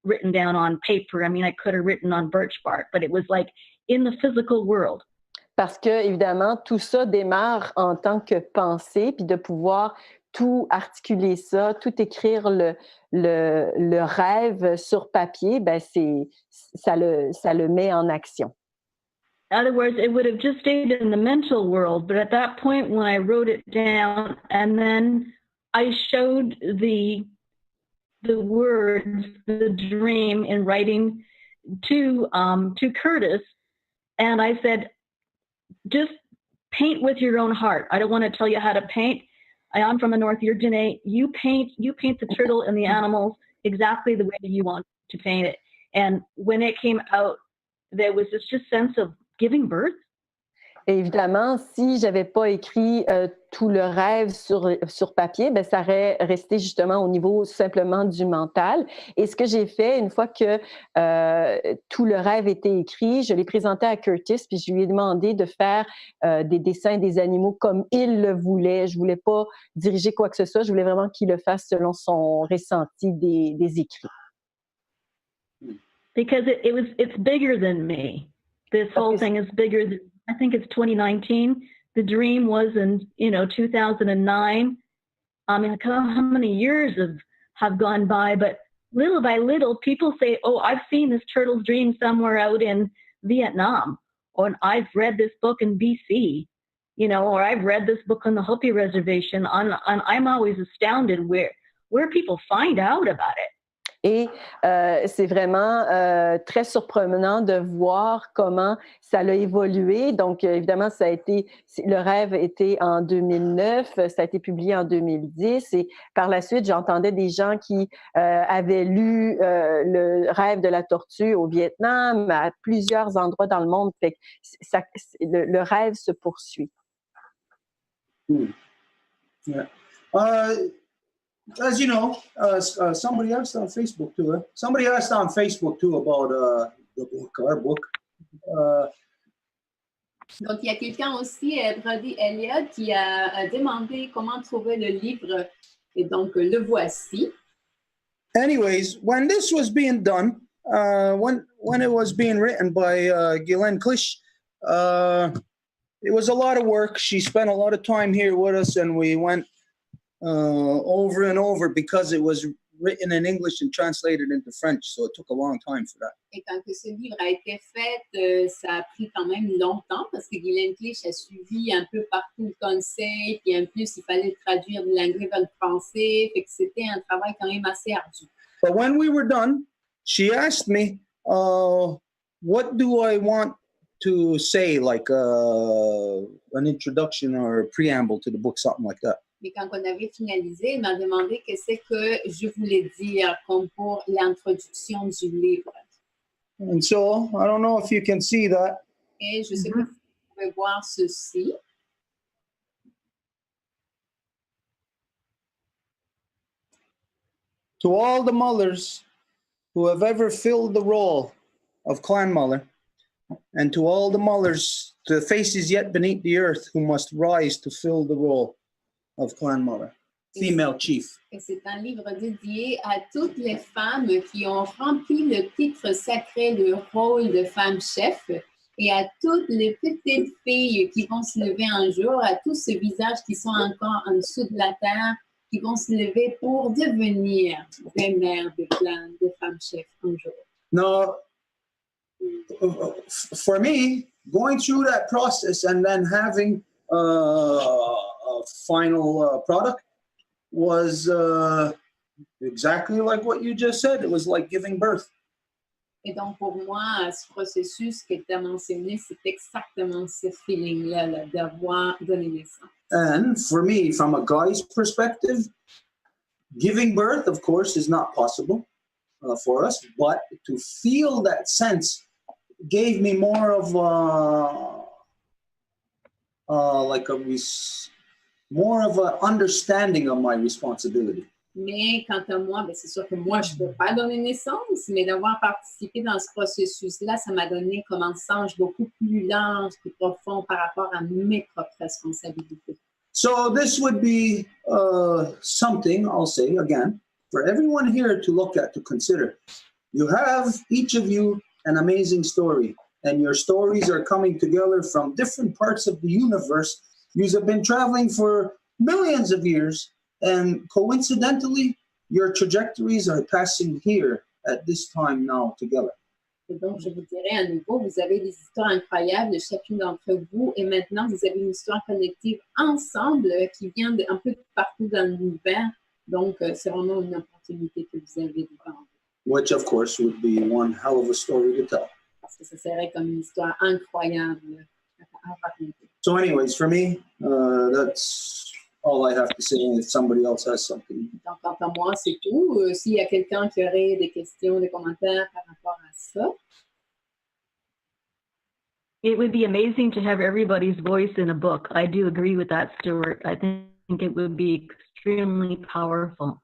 written down on paper. I mean, I could have written on birch bark, but it was like in the physical world. Parce que, évidemment, tout ça démarre en tant que pensée, puis de pouvoir tout articuler ça, tout écrire le rêve sur papier, ben ça le met en action. In other words, it would have just stayed in the mental world, but at that point when I wrote it down and then I showed the words, the dream in writing to Curtis, and I said, just paint with your own heart. I don't want to tell you how to paint. I'm from the North. You're Janae. You paint the turtle and the animals exactly the way you want to paint it. And when it came out, there was this just sense of giving birth. Et évidemment, si j'avais pas écrit tout le rêve sur papier, ben ça aurait resté justement au niveau simplement du mental. Et ce que j'ai fait, une fois que tout le rêve était écrit, je l'ai présenté à Curtis, puis je lui ai demandé de faire des dessins des animaux comme il le voulait. Je voulais pas diriger quoi que ce soit, je voulais vraiment qu'il le fasse selon son ressenti des écrits. Because it's bigger than me. This whole thing is bigger than, I think it's 2019. The dream was in, 2009. I mean, how many years have gone by, but little by little, people say, oh, I've seen this turtle's dream somewhere out in Vietnam, or I've read this book in BC, or I've read this book on the Hopi Reservation. I'm always astounded where people find out about it. Et c'est vraiment très surprenant de voir comment ça a évolué. Donc, évidemment, le rêve était en 2009, ça a été publié en 2010. Et par la suite, j'entendais des gens qui avaient lu le rêve de la tortue au Vietnam, à plusieurs endroits dans le monde. Fait que le rêve se poursuit. Yeah. As you know, somebody asked on Facebook too. Somebody asked on Facebook too about the book, our book. Donc, il y a quelqu'un aussi, Brody Elliott, qui a demandé comment trouver le livre. Et donc, le voici. Anyways, when this was being done, when it was being written by Ghislaine Clish, it was a lot of work. She spent a lot of time here with us, and we went over and over because it was written in English and translated into French, so it took a long time for that. Et quand que ce livre a été fait, ça a pris quand même longtemps parce que Ghislaine Clish a suivi un peu partout le conseil, puis en plus, il fallait traduire de l'anglais vers le français, fait que c'était un travail quand même assez ardu. But when we were done, she asked me, what do I want to say, like an introduction or a preamble to the book, something like that. Mais quand on avait finalisé, il m'a demandé qu'est-ce que je voulais dire comme pour l'introduction du livre. And so, I don't know if you can see that. Et je sais pas si vous pouvez voir ceci. To all the mothers who have ever filled the role of clan mother, and to all the mothers, to the faces yet beneath the earth who must rise to fill the role of clan mother, female chief. Et c'est un livre dédié à toutes les femmes qui ont rempli le titre sacré, le rôle de femme chef, et à toutes les petites filles qui vont se lever un jour, à tous ces visages qui sont encore en dessous de la terre, qui vont se lever pour devenir des mères de clan, des femmes chefs un jour. Now, for me, going through that process and then having a final product was exactly like what you just said. It was like giving birth. Et donc, pour moi, ce processus que tu as mentionné, c'est exactement ce feeling-là, là, d'avoir donné naissance. And for me, from a guy's perspective, giving birth, of course, is not possible for us, but to feel that sense gave me more of more of an understanding of my responsibility. Mais quant à moi, ben c'est sûr que moi, je ne peux pas donner naissance, mais d'avoir participé dans ce processus-là, ça m'a donné comme un sens beaucoup plus large, plus profond par rapport à mes propres responsabilités. So this would be something, I'll say again, for everyone here to look at, to consider. You have, each of you, an amazing story, and your stories are coming together from different parts of the universe. You have been traveling for millions of years, and coincidentally, your trajectories are passing here at this time now together. Et donc, je vous dirais à nouveau, vous avez des histoires incroyables, chacune d'entre vous, et maintenant, vous avez une histoire collective ensemble qui vient un peu partout dans l'univers. Donc, c'est vraiment une opportunité que vous avez devant vous. Which, of course, would be one hell of a story to tell. Parce que ça serait comme une histoire incroyable à raconter. So anyways, for me, that's all I have to say. If somebody else has something. Donc, quant à moi, c'est tout. S'il y a quelqu'un qui aurait des questions, des commentaires par rapport à ça. It would be amazing to have everybody's voice in a book. I do agree with that, Stuart. I think it would be extremely powerful.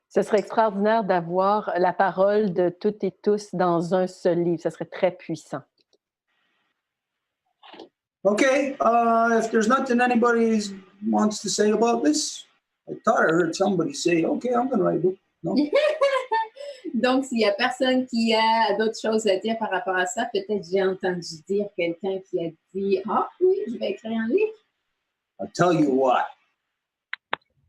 Ce serait extraordinaire d'avoir la parole de toutes et tous dans un seul livre. Ce serait très puissant. Okay, if there's nothing anybody wants to say about this, I thought I heard somebody say, okay, I'm going to write a book. No? Donc, s'il n'y a personne qui a d'autres choses à dire par rapport à ça, peut-être j'ai entendu dire quelqu'un qui a dit « Ah oui, je vais écrire un livre. » I'll tell you what,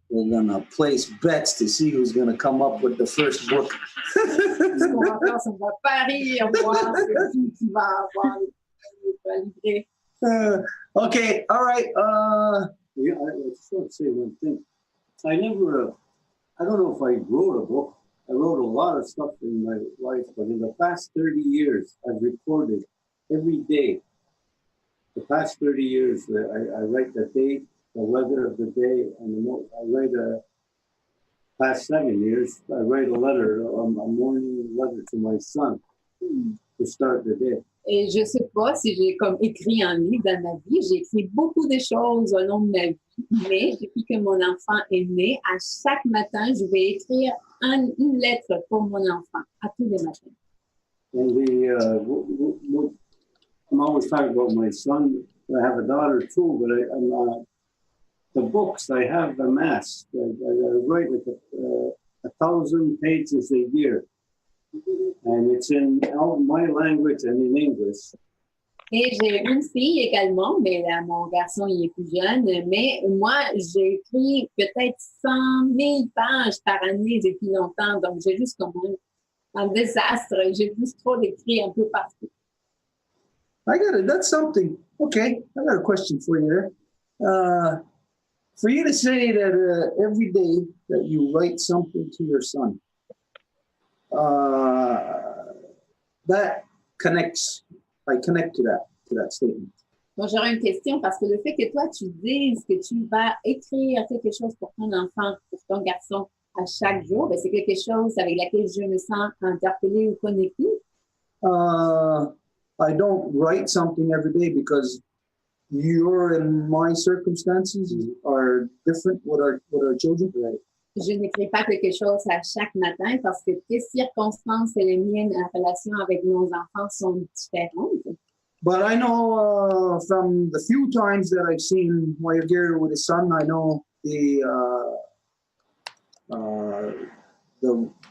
we're going to place bets to see who's going to come up with the first book. Ce qu'on va faire, c'est qu'on va parier, voir qui va avoir le livre. Okay, all right. Yeah, I just want to say one thing. I don't know if I wrote a book. I wrote a lot of stuff in my life, but in the past 30 years, I've recorded every day. The past 30 years, I write the date, the weather of the day, and I write past 7 years, I write a letter, a morning letter to my son to start the day. Et je ne sais pas si j'ai comme écrit un livre dans ma vie. J'ai écrit beaucoup de choses au long de ma vie, mais depuis que mon enfant est né, à chaque matin, je vais écrire une lettre pour mon enfant, à tous les matins. And I'm always talking about my son. I have a daughter too, but the books I have amassed. I write like 1,000 pages a year. And it's in my language and in English. Et j'ai une fille également, mais là, mon garçon, il est plus jeune. Mais moi, j'ai écrit peut-être 100 000 pages par année depuis longtemps. Donc, j'ai juste comme un désastre. J'ai juste trop d'écrits un peu partout. I got it. That's something. Okay, I got a question for you there. For you to say that every day that you write something to your son, that connects. I connect to that statement. Donc, j'aurais une question parce que le fait que toi, tu dises que tu vas écrire quelque chose pour ton enfant, pour ton garçon à chaque jour, ben, c'est quelque chose avec laquelle je me sens interpellée ou connectée. I don't write something every day because your and my circumstances are different with our children. Right? Je n'écris pas quelque chose à chaque matin parce que tes circonstances et les miennes en relation avec nos enfants sont différentes. But I know from the few times that I've seen Wayagirda with his son, I know the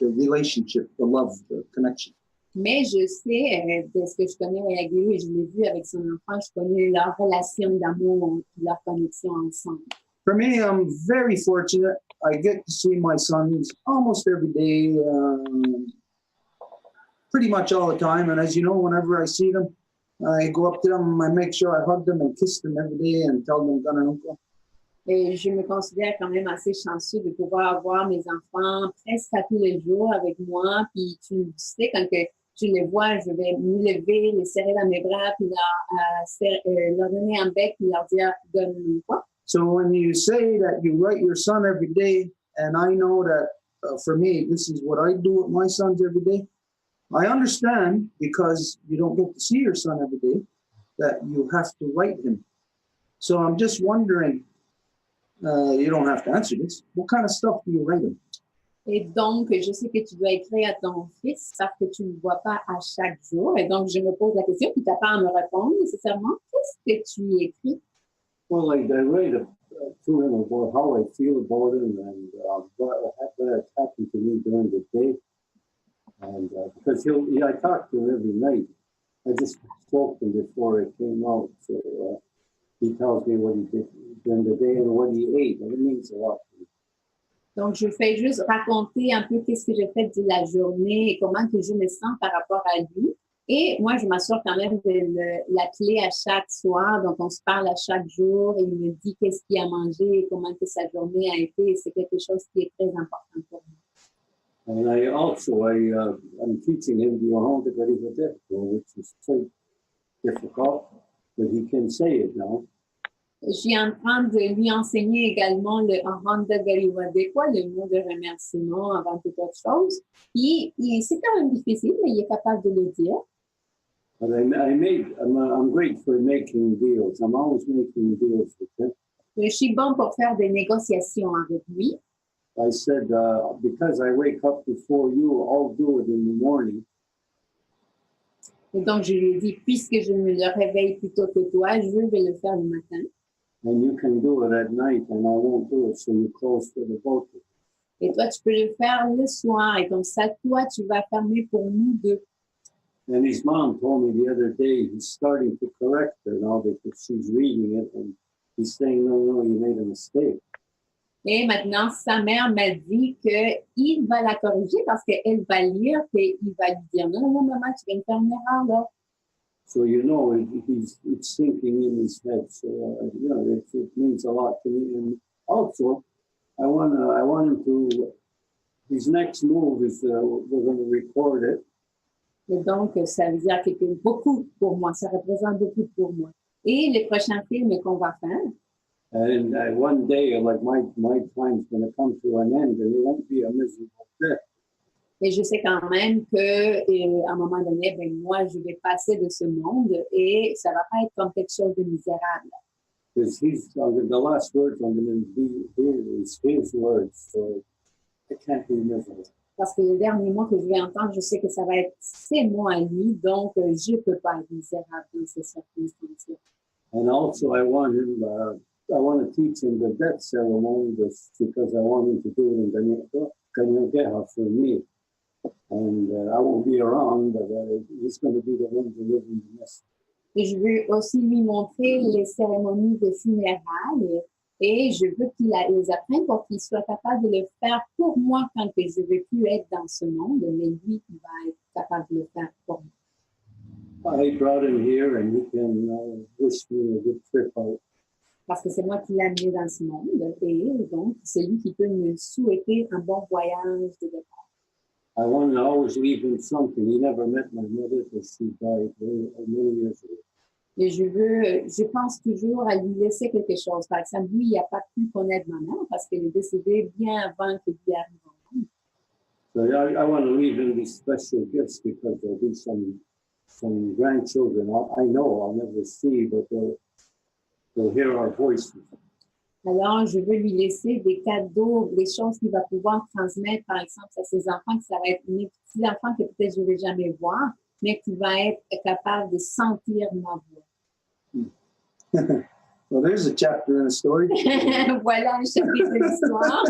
relationship, the love, the connection. Mais je sais, de ce que je connais Wayagirda et je l'ai vu avec son enfant, je connais leur relation d'amour, leur connexion ensemble. For me, I'm very fortunate. I get to see my sons almost every day, pretty much all the time. And as you know, whenever I see them, I go up to them, I make sure I hug them and kiss them every day and tell them Kahnawà. Et je me considère quand même assez chanceux de pouvoir avoir mes enfants presque à tous les jours avec moi. Puis tu sais, quand que je les vois, je vais me lever, les serrer dans mes bras, puis leur donner un bec, puis leur dire « donne-moi quoi ». So when you say that you write your son every day, and I know that for me, this is what I do with my sons every day, I understand, because you don't get to see your son every day, that you have to write him. So I'm just wondering, you don't have to answer this, what kind of stuff do you write him? Et donc, je sais que tu dois écrire à ton fils parce que tu ne le vois pas à chaque jour. Et donc, je me pose la question, puis tu n'as pas à me répondre nécessairement. Qu'est-ce que tu écris? Well, I write to him about how I feel about him and what has happened to me during the day. And because I talk to him every night. I just spoke to him before I came out. So he tells me what he did during the day and what he ate. And it means a lot to me. Donc, je fais juste raconter un peu qu'est-ce que j'ai fait de la journée et comment que je me sens par rapport à lui. Et moi, je m'assure quand même de l'appeler à chaque soir. Donc, on se parle à chaque jour et il me dit qu'est-ce qu'il a mangé et comment que sa journée a été. Et c'est quelque chose qui est très important pour moi. And I'm teaching him the Mohawk, which is quite difficult, but he can say it now. Je suis en train de lui enseigner également le Honda Gariwadekwa, le mot de remerciement avant toute autre chose. C'est quand même difficile, mais il est capable de le dire. But I'm great for making deals. I'm always making deals with him. Je suis bon pour faire des négociations avec lui. I said, because I wake up before you, I'll do it in the morning. Et donc, je lui ai dit, puisque je me réveille plus tôt que toi, je vais le faire le matin. And you can do it at night, and I won't do it, so you close for the both of us. Et toi, tu peux le faire le soir, et comme ça, toi, tu vas fermer pour nous deux. And his mom told me the other day, he's starting to correct her now because she's reading it, and he's saying, no, you made a mistake. Et maintenant, sa mère m'a dit qu'il va la corriger parce qu'elle va lire et il va lui dire, non, maman, tu viens de faire une erreur, là. So, it's thinking in his head. So, it means a lot to me. And also, I want him to, his next move is, we're going to record it. Et donc, ça veut dire beaucoup pour moi. Ça représente beaucoup pour moi. Et les prochains films qu'on va faire. And one day, like my time's going to come to an end, and it won't be a miserable death. Et je sais quand même qu'à un moment donné, moi, je vais passer de ce monde et ça va pas être comme quelque chose de misérable. Because the last words I'm going to hear is his words, so it can't be miserable. Parce que le dernier mot que je vais entendre, je sais que ça va être ses mots à lui, donc je peux pas être misérable dans ces circonstances-là. And also, I want to teach him the death ceremony because I want him to do it in Kahnawà for me. And I won't be around, but he's going to be the one to live in the mess. Et je veux aussi lui montrer les cérémonies de funérailles et je veux qu'il les apprenne pour qu'il soit capable de le faire pour moi quand je ne vais plus être dans ce monde, mais lui, il va être capable de le faire pour moi. I brought him here and he can wish me a good trip out. Parce que c'est moi qui l'ai amené dans ce monde et donc c'est lui qui peut me souhaiter un bon voyage de départ. I want to always leave him something. He never met my mother because she died many years ago. Et je pense toujours à lui laisser quelque chose. Par exemple, lui, il n'a pas pu connaître ma mère parce qu'elle est décédée bien avant que lui arrive au monde. So I want to leave him these special gifts because there'll be some grandchildren I know I'll never see, but they'll hear our voices. Alors, je veux lui laisser des cadeaux, des choses qu'il va pouvoir transmettre, par exemple, à ses enfants, que ça va être mes petits-enfants que peut-être je ne vais jamais voir, mais qui va être capable de sentir ma voix. Well, there's a chapter in the story. Voilà un chapitre de l'histoire.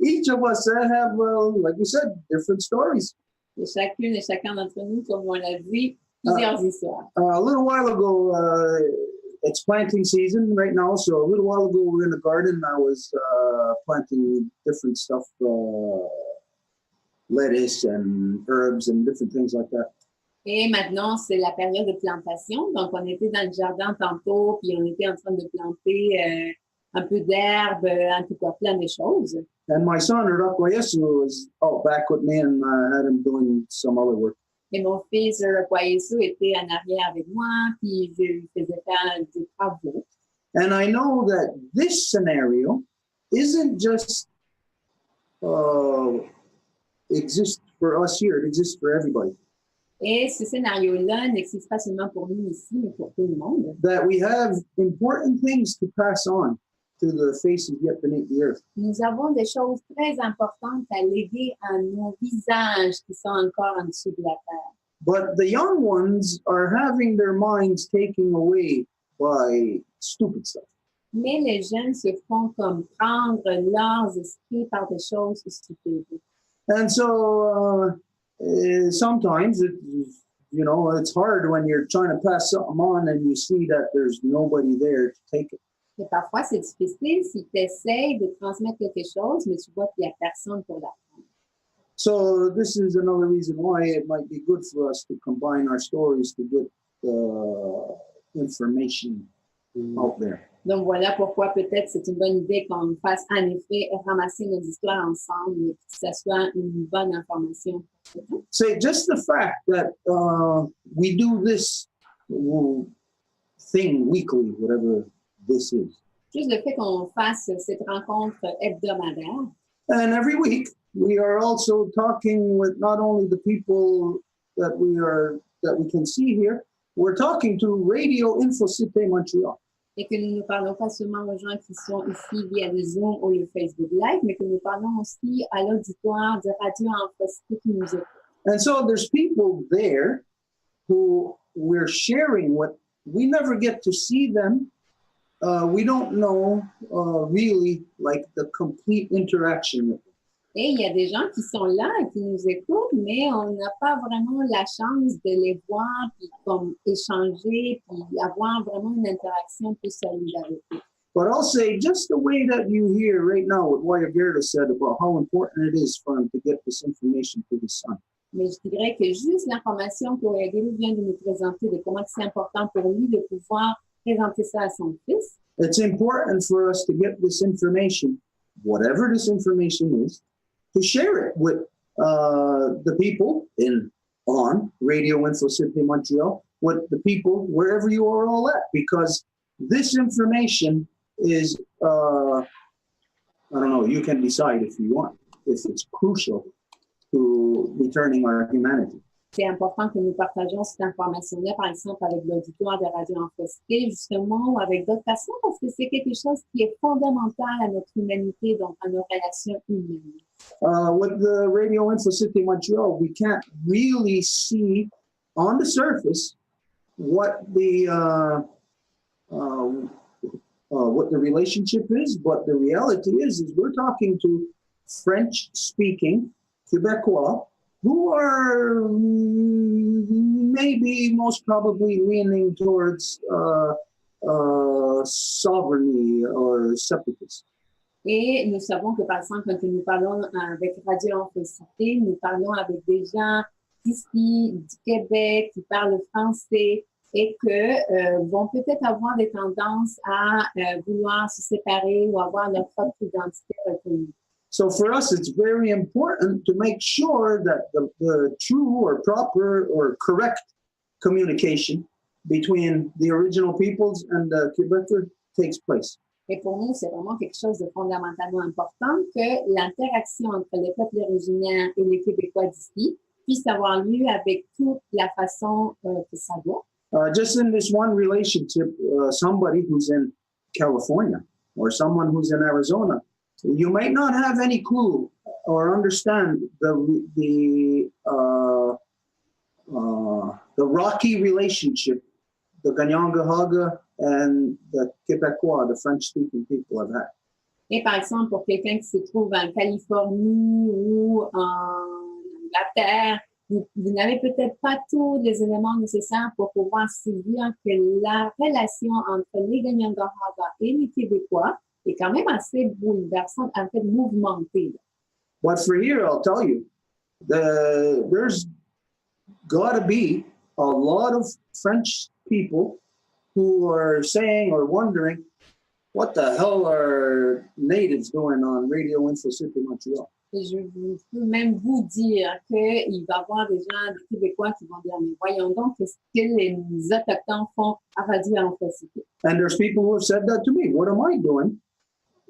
Each of us have, like you said, different stories. Et chacune et chacun d'entre nous, comme on l'a dit, plusieurs histoires. A little while ago, it's planting season right now. So a little while ago, we were in the garden. I was planting different stuff, lettuce and herbs and different things like that. Et maintenant, c'est la période de plantation. Donc, on était dans le jardin tantôt, puis on était en train de planter un peu d'herbe, en tout cas, plein de choses. And my son, Rakwayesu, was out back with me and had him doing some other work. Et mon fils, Rakwayesu, était en arrière avec moi, puis je faisais faire des travaux. And I know that this scenario isn't just exists for us here, it exists for everybody. Et ce scénario-là n'existe pas seulement pour nous ici, mais pour tout le monde. That we have important things to pass on to the faces yet beneath the earth. Nous avons des choses très importantes à léguer à nos visages qui sont encore en dessous de la terre. But the young ones are having their minds taken away by stupid stuff. Mais les jeunes se font comme prendre leurs esprits par des choses stupides. And so sometimes it's hard when you're trying to pass something on and you see that there's nobody there to take it. Et parfois, c'est difficile si tu essaies de transmettre quelque chose, mais tu vois qu'il n'y a personne pour l'apprendre. So this is another reason why it might be good for us to combine our stories to get information out there. Donc voilà pourquoi peut-être c'est une bonne idée qu'on fasse en effet ramasser nos histoires ensemble et que ça soit une bonne information. Say just the fact that we do this thing weekly, whatever this is. Juste le fait qu'on fasse cette rencontre hebdomadaire. And every week we are also talking with not only the people that we can see here, we're talking to Radio Infocité Montréal. Et que nous ne parlons pas seulement aux gens qui sont ici via le Zoom ou le Facebook Live, mais que nous parlons aussi à l'auditoire de Radio Infocité qui nous écoute. And so there's people there who we're sharing what we never get to see them. We don't know really like the complete interaction with them. Et il y a des gens qui sont là et qui nous écoutent, mais on n'a pas vraiment la chance de les voir, puis comme échanger, puis avoir vraiment une interaction plus solide avec eux. But I'll say just the way that you hear right now what Wyatt Gerda said about how important it is for him to get this information to his son. Mais je dirais que juste l'information que Wyatt vient de nous présenter de comment c'est important pour lui de pouvoir présenter ça à son fils. It's important for us to get this information, whatever this information is, to share it with the people on Radio Infocité Montréal, with the people wherever you are all at, because this information is, I don't know, you can decide if you want, if it's crucial to returning our humanity. C'est important que nous partagions cette information-là, par exemple, avec l'auditoire de Radio Infocité, justement, ou avec d'autres personnes, parce que c'est quelque chose qui est fondamental à notre humanité, donc à nos relations humaines. With the Radio Infocité Montréal, we can't really see on the surface what the relationship is, but the reality is we're talking to French-speaking Québécois who are maybe most probably leaning towards sovereignty or separatism. Et nous savons que, par exemple, quand nous parlons avec Radio Infocité, nous parlons avec des gens d'ici, du Québec, qui parlent français et que vont peut-être avoir des tendances à vouloir se séparer ou avoir leur propre identité reconnue. So for us, it's very important to make sure that the true or proper or correct communication between the original peoples and the Quebecers takes place. Et pour nous, c'est vraiment quelque chose de fondamentalement important que l'interaction entre les peuples originaires et les Québécois d'ici puisse avoir lieu avec toute la façon que ça doit. Just in this one relationship, somebody who's in California or someone who's in Arizona, you might not have any clue or understand the the rocky relationship the Kahnawà and the Québécois, the French-speaking people, have had. Et par exemple, pour quelqu'un qui se trouve en Californie ou en Angleterre, vous n'avez peut-être pas tous les éléments nécessaires pour pouvoir se dire que la relation entre les Kahnawà et les Québécois est quand même assez bouleversante, en fait mouvementée. But for here, I'll tell you, there's got to be a lot of French people who are saying or wondering, what the hell are natives doing on Radio Info City Montreal? Et je peux même vous dire qu'il va y avoir des gens, des Québécois qui vont dire, mais voyons donc, qu'est-ce que les Autochtones font à Radio Info City? And there's people who have said that to me. What am I doing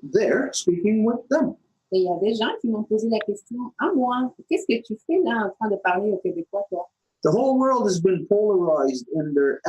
there speaking with them? Et il y a des gens qui m'ont posé la question à moi, qu'est-ce que tu fais là en train de parler aux Québécois, toi? The whole world has been polarized in their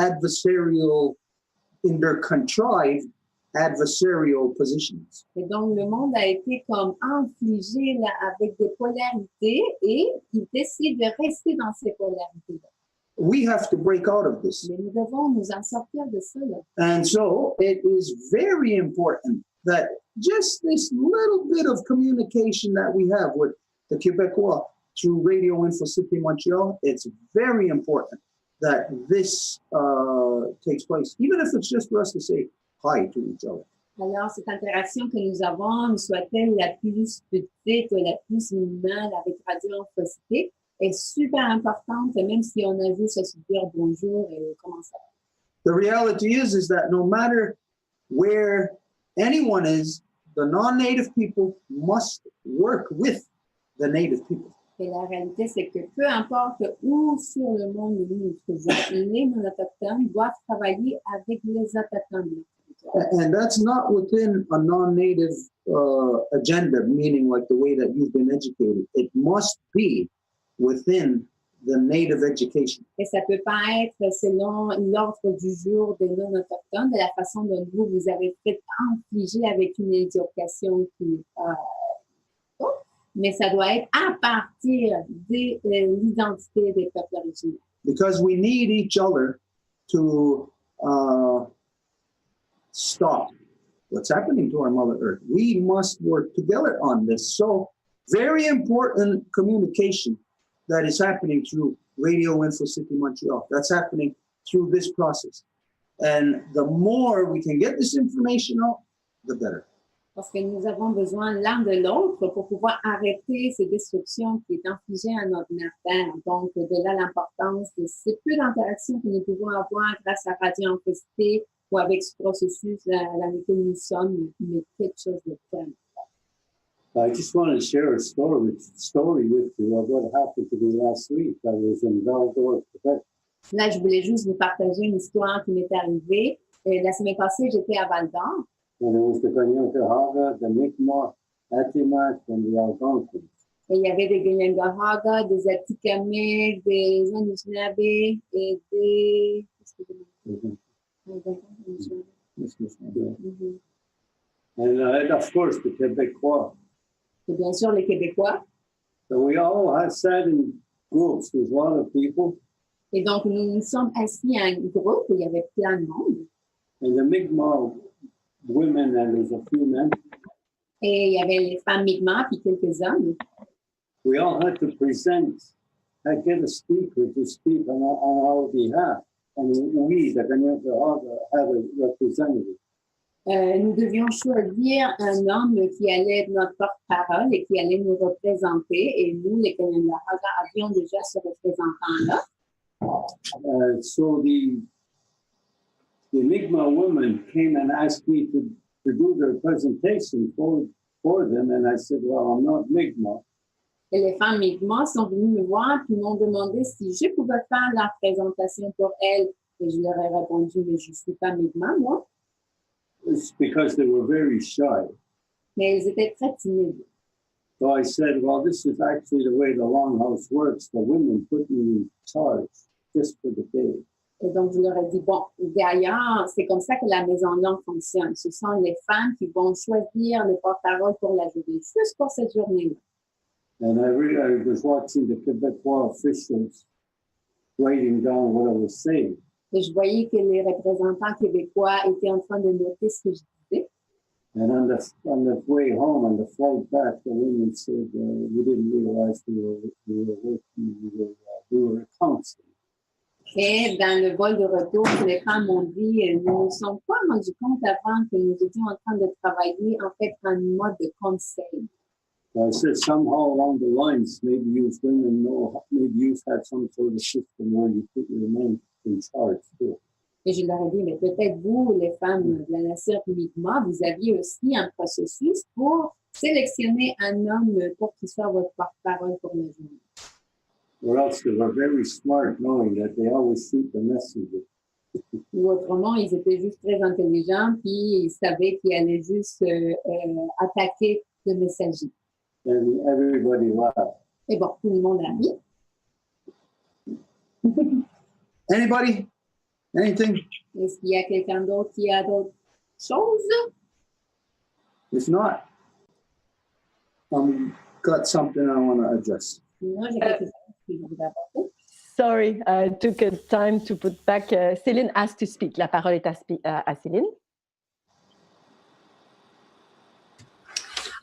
contrived adversarial positions. Et donc, le monde a été comme infligé là, avec des polarités et il décide de rester dans ces polarités-là. We have to break out of this. Mais nous devons nous en sortir de ça. Là. And so it is very important that just this little bit of communication that we have with the Québécois through Radio Info City Montreal, it's very important that this takes place, even if it's just for us to say hi to each other. Alors, cette interaction que nous avons, soit-elle la plus petite, la plus minimale avec Radio Info City, est super importante, même si on a juste à se dire bonjour et comment ça va. The reality is that no matter where anyone is, the non-native people must work with the native people. Et la réalité, c'est que peu importe où sur le monde nous nous trouvons, les non-autochtones doivent travailler avec les autochtones. And that's not within a non-native agenda, meaning like the way that you've been educated. It must be within the native education. Et ça peut pas être selon l'ordre du jour des non-autochtones, de la façon dont vous avez fait infliger avec une éducation qui n'est pas mais ça doit être à partir de l'identité des peuples originaires. Because we need each other to stop what's happening to our Mother Earth. We must work together on this. So, very important communication that is happening through Radio Info City Montreal. That's happening through this process. And the more we can get this information out, the better. Parce que nous avons besoin l'un de l'autre pour pouvoir arrêter ces destructions qui est infligées à notre mère terre. Donc, de là l'importance de ces peu d'interactions que nous pouvons avoir grâce à Radio Info City ou avec ce processus dans lequel nous sommes, mais quelque chose de très important. I just want to share a story with you of what happened to me last week. I was in Val-d'Or, Québec. Là, je voulais juste vous partager une histoire qui m'est arrivée. La semaine passée, j'étais à Val-d'Or. And it was the Kahnawà, the Mi'kmaq, Atimac, and the Algonquins. Et il y avait des Kahnawà, des Atikamekw, des Anishinaabe et des... And of course, the Québécois. Et bien sûr, les Québécois. So we all had sat in groups. There's a lot of people. Et donc, nous nous sommes assis à un groupe où il y avait plein de monde. And the Mi'kmaq women, and there's a few men. Et il y avait les femmes Mi'kmaq puis quelques hommes. We all had to get a speaker to speak on our behalf. And we, the Kahnawà, had a representative. Nous devions choisir un homme qui allait être notre porte-parole et qui allait nous représenter. Et nous, les Kahnawà, avions déjà ce représentant-là. So the Mi'kmaq women came and asked me to do their presentation for them, and I said, well, I'm not Mi'kmaq. Et les femmes Mi'kmaq sont venues me voir et m'ont demandé si je pouvais faire la présentation pour elles. Et je leur ai répondu, mais je ne suis pas Mi'kmaq, moi. It's because they were very shy. Mais elles étaient très timides. So I said, well, this is actually the way the Longhouse works. The women put me in charge just for the day. Et donc, je leur ai dit, bon, d'ailleurs, c'est comme ça que la Maison longue fonctionne. Ce sont les femmes qui vont choisir les porte-paroles pour la journée, juste pour cette journée-là. And I was watching the Québécois officials writing down what I was saying. Et je voyais que les représentants québécois étaient en train de noter ce que je disais. And on the way home, on the flight back, the women said, we didn't realize we were working, we were counseling. Et dans le vol de retour, les femmes m'ont dit, nous ne nous sommes pas rendus compte avant que nous étions en train de travailler en fait en mode de conseil. So I said somehow along the lines, maybe you women know, maybe you've had some sort of system where you put your men in charge too. Et je leur ai dit, mais peut-être vous, les femmes de la nation publiquement, vous aviez aussi un processus pour sélectionner un homme pour qu'il soit votre porte-parole pour la journée. Or else they were very smart knowing that they always shoot the messenger. Ou autrement, ils étaient juste très intelligents, puis ils savaient qu'ils allaient juste attaquer le messager. And everybody laughed. Et bon, tout le monde a ri. Anybody? Anything? Est-ce qu'il y a quelqu'un d'autre qui a d'autres choses? If not, got something I want to address. Sinon, j'ai quelque chose que je voudrais apporter. Sorry, I took a time to put back. Céline asked to speak. La parole est à Céline.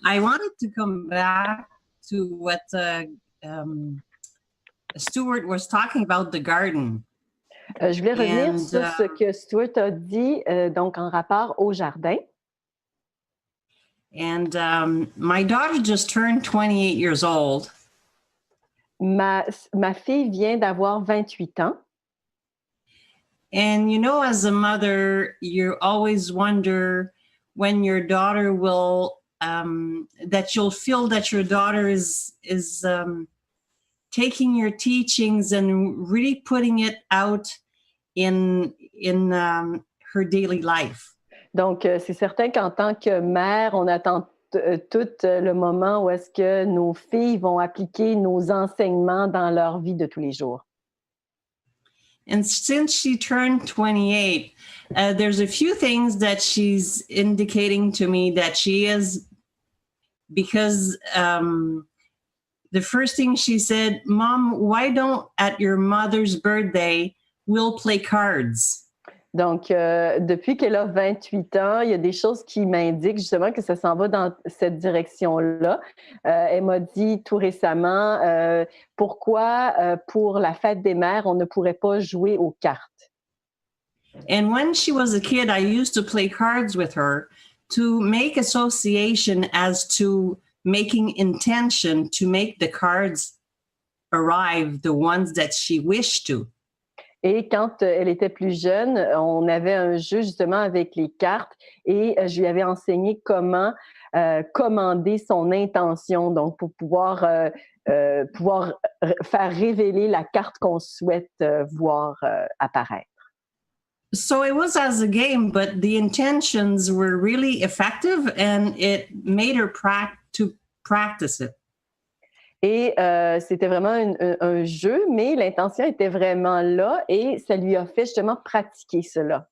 I wanted to come back to what Stuart was talking about, the garden. Je voulais revenir sur ce que Stuart a dit, donc en rapport au jardin. And my daughter just turned 28 years old. Ma fille vient d'avoir 28 ans. And you know, as a mother, you always wonder when your daughter will, that you'll feel that your daughter is taking your teachings and really putting it out in her daily life. Donc, c'est certain qu'en tant que mère, on attend tout le moment où est-ce que nos filles vont appliquer nos enseignements dans leur vie de tous les jours. And since she turned 28, there's a few things that she's indicating to me that she is, because the first thing she said, Mom, why don't at your mother's birthday, we'll play cards? Donc, depuis qu'elle a 28 ans, il y a des choses qui m'indiquent justement que ça s'en va dans cette direction-là. Elle m'a dit tout récemment, pourquoi pour la fête des mères, on ne pourrait pas jouer aux cartes? And when she was a kid, I used to play cards with her to make association as to making intention to make the cards arrive, the ones that she wished to. Et quand elle était plus jeune, on avait un jeu justement avec les cartes et je lui avais enseigné comment commander son intention, donc pour pouvoir faire révéler la carte qu'on souhaite voir apparaître. So it was as a game, but the intentions were really effective and it made her practice it. Et c'était vraiment un jeu, mais l'intention était vraiment là et ça lui a fait justement pratiquer cela.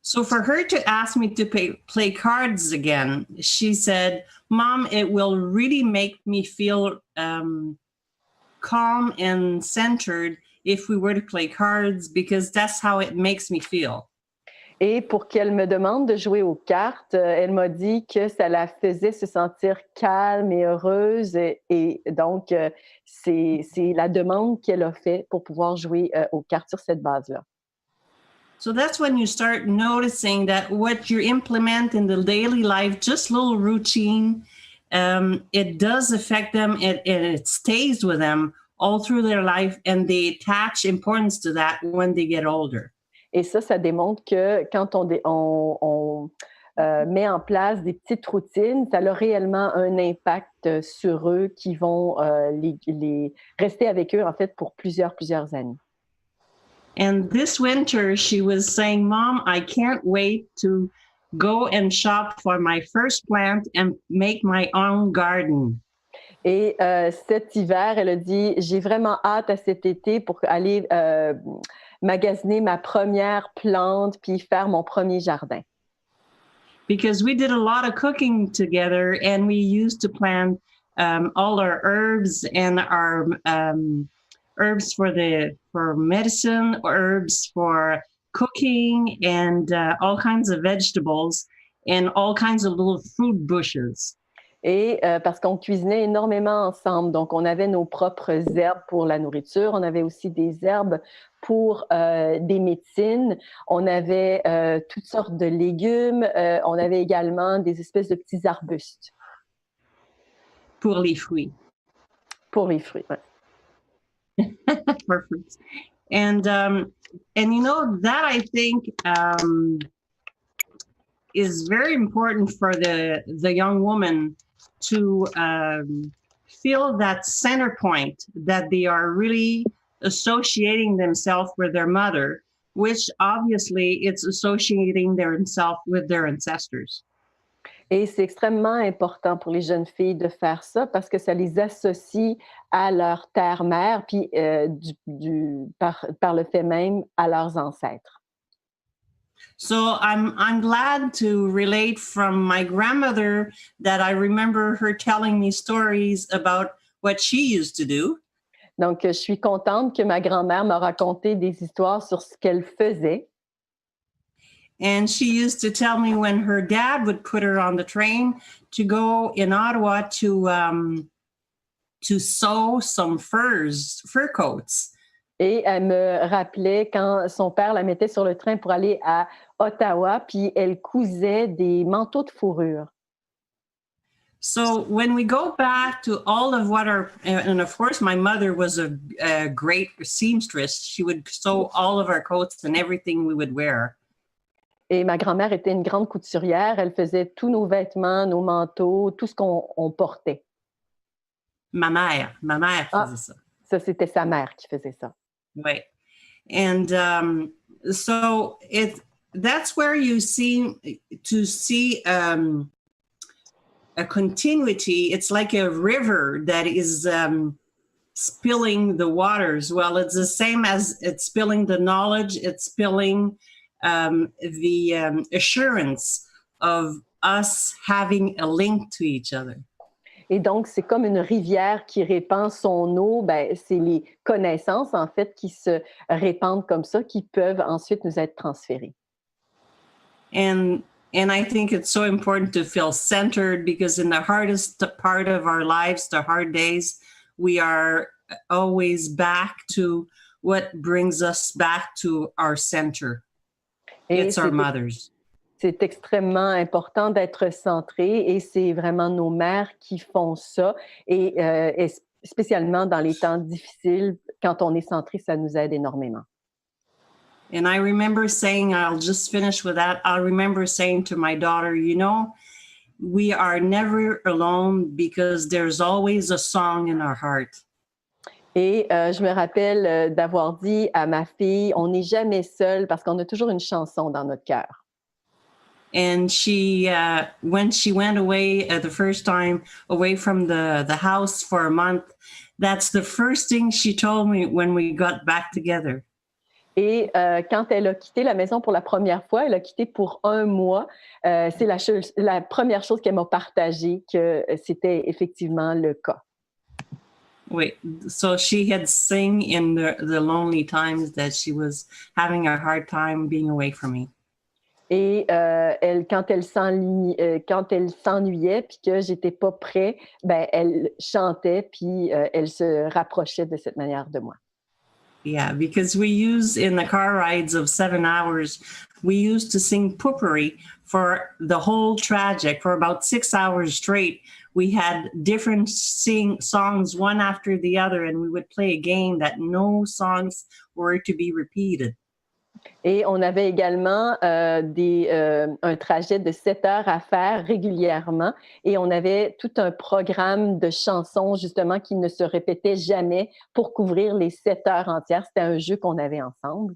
So for her to ask me to play cards again, she said, Mom, it will really make me feel calm and centered if we were to play cards, because that's how it makes me feel. Et pour qu'elle me demande de jouer aux cartes, elle m'a dit que ça la faisait se sentir calme et heureuse. Et donc, c'est la demande qu'elle a faite pour pouvoir jouer aux cartes sur cette base-là. So that's when you start noticing that what you implement in the daily life, just little routine, it does affect them and it stays with them all through their life, and they attach importance to that when they get older. Et ça démontre que quand on met en place des petites routines, ça a réellement un impact sur eux qui vont les rester avec eux, en fait, pour plusieurs années. And this winter, she was saying, Mom, I can't wait to go and shop for my first plant and make my own garden. Et cet hiver, elle a dit, j'ai vraiment hâte à cet été pour aller magasiner ma première plante puis faire mon premier jardin. Because we did a lot of cooking together and we used to plant all our herbs and our herbs for medicine, herbs for cooking, and all kinds of vegetables and all kinds of little fruit bushes. Et parce qu'on cuisinait énormément ensemble. Donc, on avait nos propres herbes pour la nourriture. On avait aussi des herbes pour des médecines. On avait toutes sortes de légumes. On avait également des espèces de petits arbustes. Pour les fruits. Pour les fruits, oui. For fruits. And you know, that I think is very important for the young woman to feel that center point, that they are really associating themselves with their mother, which obviously it's associating themselves with their ancestors. Et c'est extrêmement important pour les jeunes filles de faire ça parce que ça les associe à leur terre-mère, puis par le fait même à leurs ancêtres. So I'm glad to relate from my grandmother that I remember her telling me stories about what she used to do. Donc, je suis contente que ma grand-mère m'a raconté des histoires sur ce qu'elle faisait. And she used to tell me when her dad would put her on the train to go in Ottawa to sew some fur coats. Et elle me rappelait quand son père la mettait sur le train pour aller à Ottawa, puis elle cousait des manteaux de fourrure. So when we go back to all of what and of course my mother was a great seamstress. She would sew all of our coats and everything we would wear. Et ma grand-mère était une grande couturière. Elle faisait tous nos vêtements, nos manteaux, tout ce qu'on portait. Ma mère faisait ça. Ça, c'était sa mère qui faisait ça. Right. And so that's where you see a continuity. It's like a river that is spilling the waters. Well, it's the same as it's spilling the knowledge. It's spilling the assurance of us having a link to each other. Et donc, c'est comme une rivière qui répand son eau. Ben, c'est les connaissances, en fait, qui se répandent comme ça, qui peuvent ensuite nous être transférées. And I think it's so important to feel centered because in the hardest part of our lives, the hard days, we are always back to what brings us back to our center. It's our mothers. C'est extrêmement important d'être centré et c'est vraiment nos mères qui font ça. Et spécialement dans les temps difficiles, quand on est centré, ça nous aide énormément. And I remember saying, I'll just finish with that. I remember saying to my daughter, you know, we are never alone because there's always a song in our heart. Et je me rappelle d'avoir dit à ma fille, on n'est jamais seul parce qu'on a toujours une chanson dans notre cœur. And she, when she went away the first time away from the house for a month, that's the first thing she told me when we got back together. Et quand elle a quitté la maison pour la première fois, elle a quitté pour un mois, c'est la première chose qu'elle m'a partagée, que c'était effectivement le cas. Oui, so she had sing in the lonely times that she was having a hard time being away from me. Et quand elle s'ennuyait puis que j'étais pas prêt, ben elle chantait puis elle se rapprochait de cette manière de moi. Yeah, because we use in the car rides of 7 hours, we used to sing poopery for the whole trajet for about 6 hours straight. We had different songs one after the other, and we would play a game that no songs were to be repeated. Et on avait également un trajet de 7 heures à faire régulièrement et on avait tout un programme de chansons justement qui ne se répétait jamais pour couvrir les 7 heures entières. C'était un jeu qu'on avait ensemble.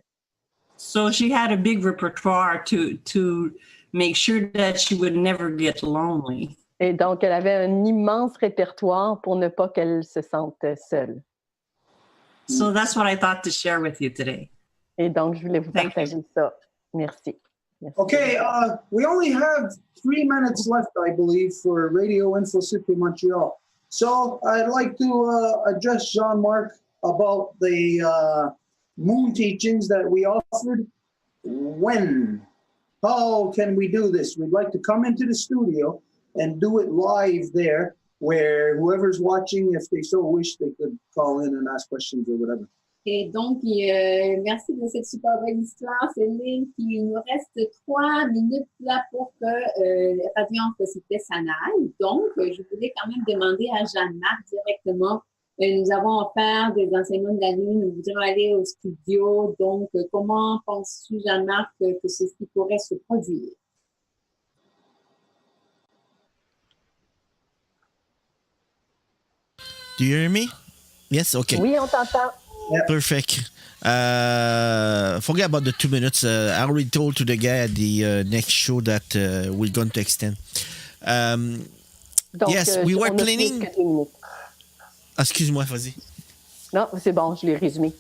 So she had a big repertoire to make sure that she would never get lonely. Et donc, elle avait un immense répertoire pour ne pas qu'elle se sente seule. So that's what I thought to share with you today. Et donc, je voulais vous partager ça. Merci. Merci. Okay, we only have 3 minutes left, I believe, for Radio Info City Montreal. So I'd like to address Jean-Marc about the moon teachings that we offered. When? How can we do this? We'd like to come into the studio and do it live there, where whoever's watching, if they so wish, they could call in and ask questions or whatever. Et donc, merci de cette super belle histoire, Céline. Puis il nous reste 3 minutes là pour que Radio Société s'en aille. Donc, je voulais quand même demander à Jeanne-Marc directement. Nous avons offert des enseignements de la Lune. Nous voudrions aller au studio. Donc, comment penses-tu, Jeanne-Marc, que ceci pourrait se produire? Do you hear me? Yes? Okay. Oui, on t'entend. Perfect. Forget about the 2 minutes. I already told to the guy at the next show that we're going to extend. Donc, yes, we were on a planning. plus que 2 minutes. Excuse-moi, vas-y. Non, c'est bon, je l'ai résumé.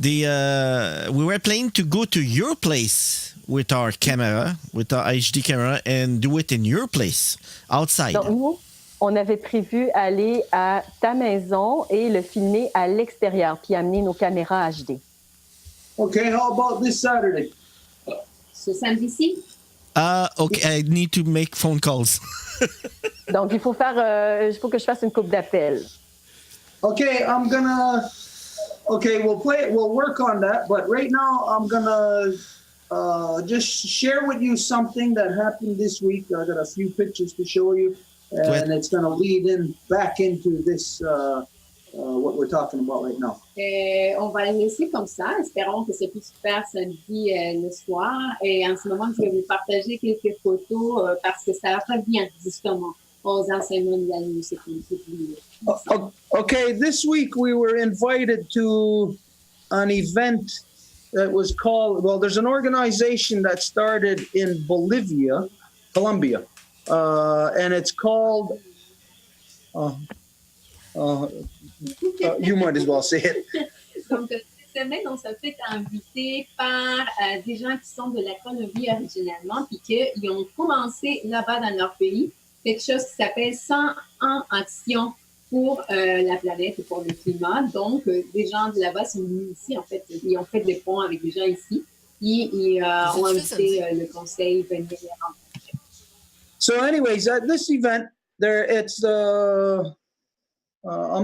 We were planning to go to your place with our camera, with our HD camera, and do it in your place, outside. Donc, nous, on avait prévu aller à ta maison et le filmer à l'extérieur, puis amener nos caméras HD. Okay, how about this Saturday? Ce samedi-ci? Okay, I need to make phone calls. Donc, il faut que je fasse une coupe d'appels. Okay, we'll work on that, but right now I'm gonna just share with you something that happened this week. I got a few pictures to show you, and it's gonna lead back into this, what we're talking about right now. On va le laisser comme ça. Espérons que c'est plus super samedi le soir. Et en ce moment, je vais vous partager quelques photos parce que ça revient justement aux enseignements de la Lune. Okay, this week we were invited to an event that was called, well, there's an organization that started in Colombia, and it's called, you might as well say it. Donc, cette semaine, on s'est fait inviter par des gens qui sont de la Colombie originellement, puis qu'ils ont commencé là-bas dans leur pays quelque chose qui s'appelle 100 en action pour la planète et pour le climat. Donc, des gens de là-bas sont venus ici, en fait, ils ont fait des ponts avec des gens ici, et ils ont invité le conseil Venez les rencontrer. So anyways, at this event, it's I'm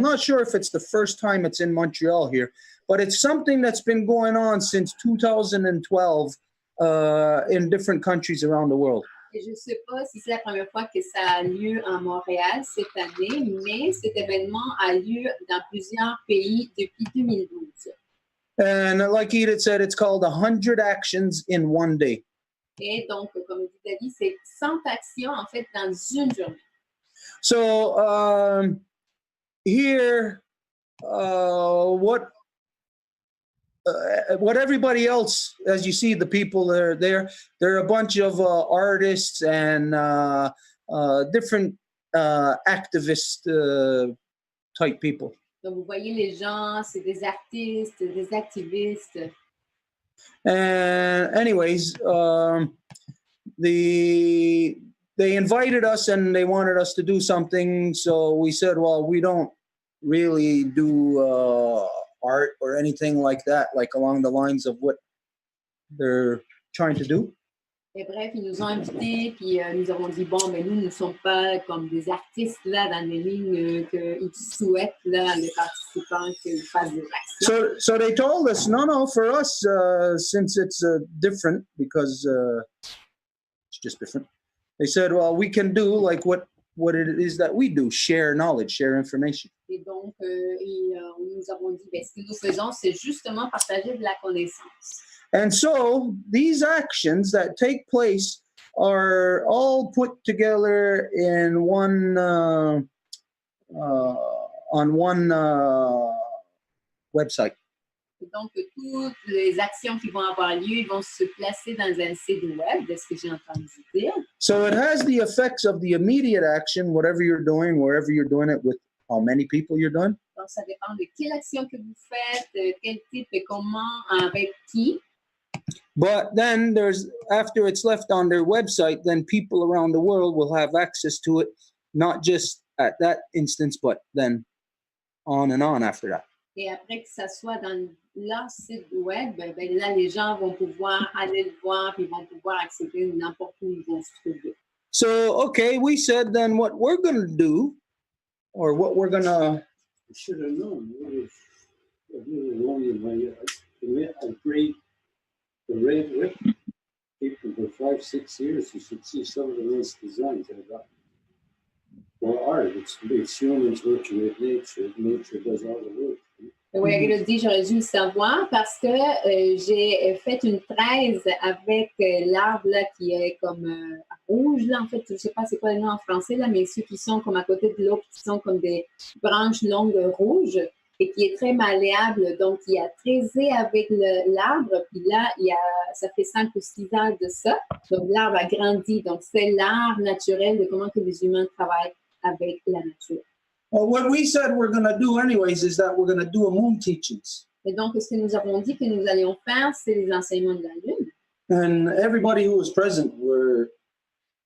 not sure if it's the first time it's in Montreal here, but it's something that's been going on since 2012 in different countries around the world. Et je ne sais pas si c'est la première fois que ça a lieu en Montréal cette année, mais cet événement a lieu dans plusieurs pays depuis 2012. And like Edith said, it's called 100 Actions in One Day. Et donc, comme dit David, c'est 100 actions en fait dans une journée. So here, what everybody else, as you see, the people that are there, they're a bunch of artists and different activist type people. Donc, vous voyez les gens, c'est des artistes, des activistes. And anyways, they invited us and they wanted us to do something. So we said, well, we don't really do art or anything like that, like along the lines of what they're trying to do. Et bref, ils nous ont invités, puis nous avons dit, bon, mais nous ne sommes pas comme des artistes là dans les lignes qu'ils souhaitent, là, les participants, qu'ils fassent des actions. So they told us, no, for us, since it's different, because it's just different, they said, well, we can do like what it is that we do, share knowledge, share information. Et donc, nous avons dit, ben, ce que nous faisons, c'est justement partager de la connaissance. And so these actions that take place are all put together in one on one website. Et donc, toutes les actions qui vont avoir lieu, ils vont se placer dans un site web, de ce que j'ai entendu dire. So it has the effects of the immediate action, whatever you're doing, wherever you're doing it, with how many people you're doing. Donc, ça dépend de quelle action que vous faites, quel type et comment, avec qui. But then after it's left on their website, then people around the world will have access to it, not just at that instance, but then on and on after that. Et après que ça soit dans leur site web, ben là, les gens vont pouvoir aller le voir, puis ils vont pouvoir accéder n'importe où ils vont se trouver. So, okay, we said then what we're going to do, or what we're going to... I should have known. I prayed the red whip people for 5-6 years. You should see some of the nice designs I got. For art, it's humans working with nature. Nature does all the work. Oui, Elodie, j'aurais dû le savoir parce que j'ai fait une fraise avec l'arbre là, qui est comme rouge. Là, en fait, je ne sais pas c'est quoi le nom en français, là, mais ceux qui sont comme à côté de l'autre, qui sont comme des branches longues rouges et qui est très malléable. Donc, il a trésé avec l'arbre. Puis là, ça fait 5 ou 6 ans de ça. Donc, l'arbre a grandi. Donc, c'est l'art naturel de comment que les humains travaillent avec la nature. Well, what we said we're going to do anyways is that we're going to do a moon teachings. Et donc, ce que nous avons dit que nous allions faire, c'est les enseignements de la Lune. And everybody who was present were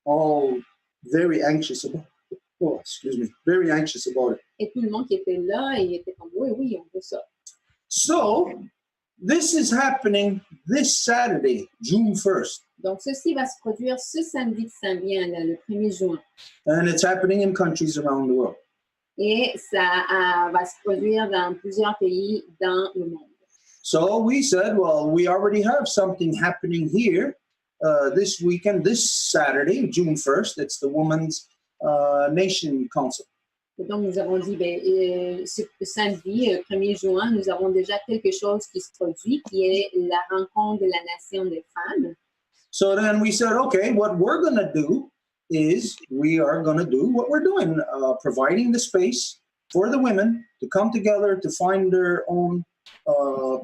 all very anxious about it. Oh, excuse me, very anxious about it. Et tout le monde qui était là, il était comme, oui, on veut ça. So, this is happening this Saturday, June 1st. Donc, ceci va se produire ce samedi qui s'en vient, là, le 1er juin. And it's happening in countries around the world. Et ça va se produire dans plusieurs pays dans le monde. So we said, well, we already have something happening here this weekend, this Saturday, June 1st. It's the Women's Nation Council. Et donc, nous avons dit, ce samedi, 1er juin, nous avons déjà quelque chose qui se produit, qui est la rencontre de la Nation des femmes. So then we said, okay, what we're going to do is we are going to do what we're doing, providing the space for the women to come together to find their own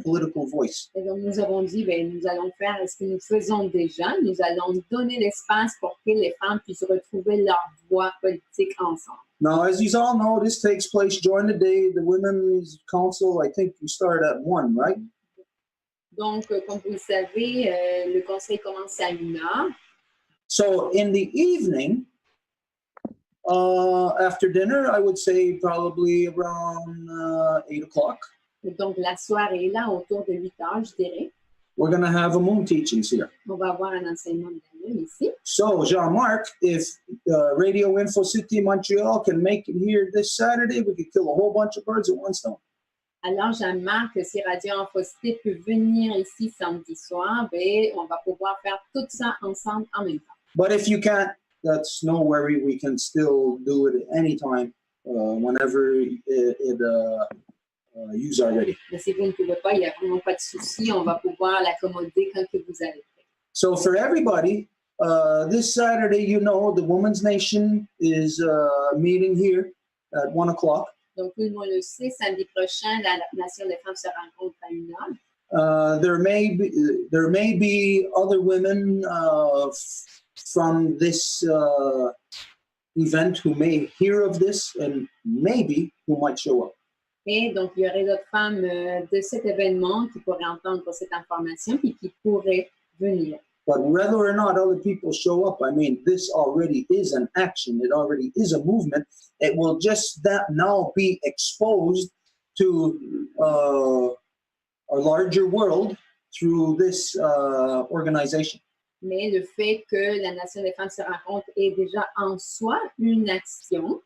political voice. Et donc, nous avons dit, nous allons faire ce que nous faisons déjà. Nous allons donner l'espace pour que les femmes puissent retrouver leur voix politique ensemble. Now, as you all know, this takes place during the day. The Women's Council, I think you start at 1, right? Donc, comme vous le savez, le conseil commence à 1h. So in the evening, after dinner, I would say probably around 8 o'clock. Et donc, la soirée, là, autour de 8h, je dirais. We're going to have a moon teachings here. On va avoir un enseignement de la Lune ici. So, Jean-Marc, if Radio Info City Montreal can make it here this Saturday, we could kill a whole bunch of birds with one stone. Alors, Jean-Marc, si Radio Info City peut venir ici samedi soir, on va pouvoir faire tout ça ensemble en même temps. But if you can't, that's no worry. We can still do it at any time, whenever yous are ready. Mais si vous ne pouvez pas, il n'y a vraiment pas de souci. On va pouvoir l'accommoder quand que vous allez. So for everybody, this Saturday, the Women's Nation is meeting here at 1 o'clock. Donc, tout le monde le sait, samedi prochain, la Nation des femmes se rencontre à 1h. There may be other women from this event who may hear of this and maybe who might show up. Et donc, il y aurait d'autres femmes de cet événement qui pourraient entendre cette information et qui pourraient venir. But whether or not other people show up, I mean, this already is an action. It already is a movement. It will just now be exposed to a larger world through this organization. Mais le fait que la Nation des femmes se rencontre est déjà en soi une action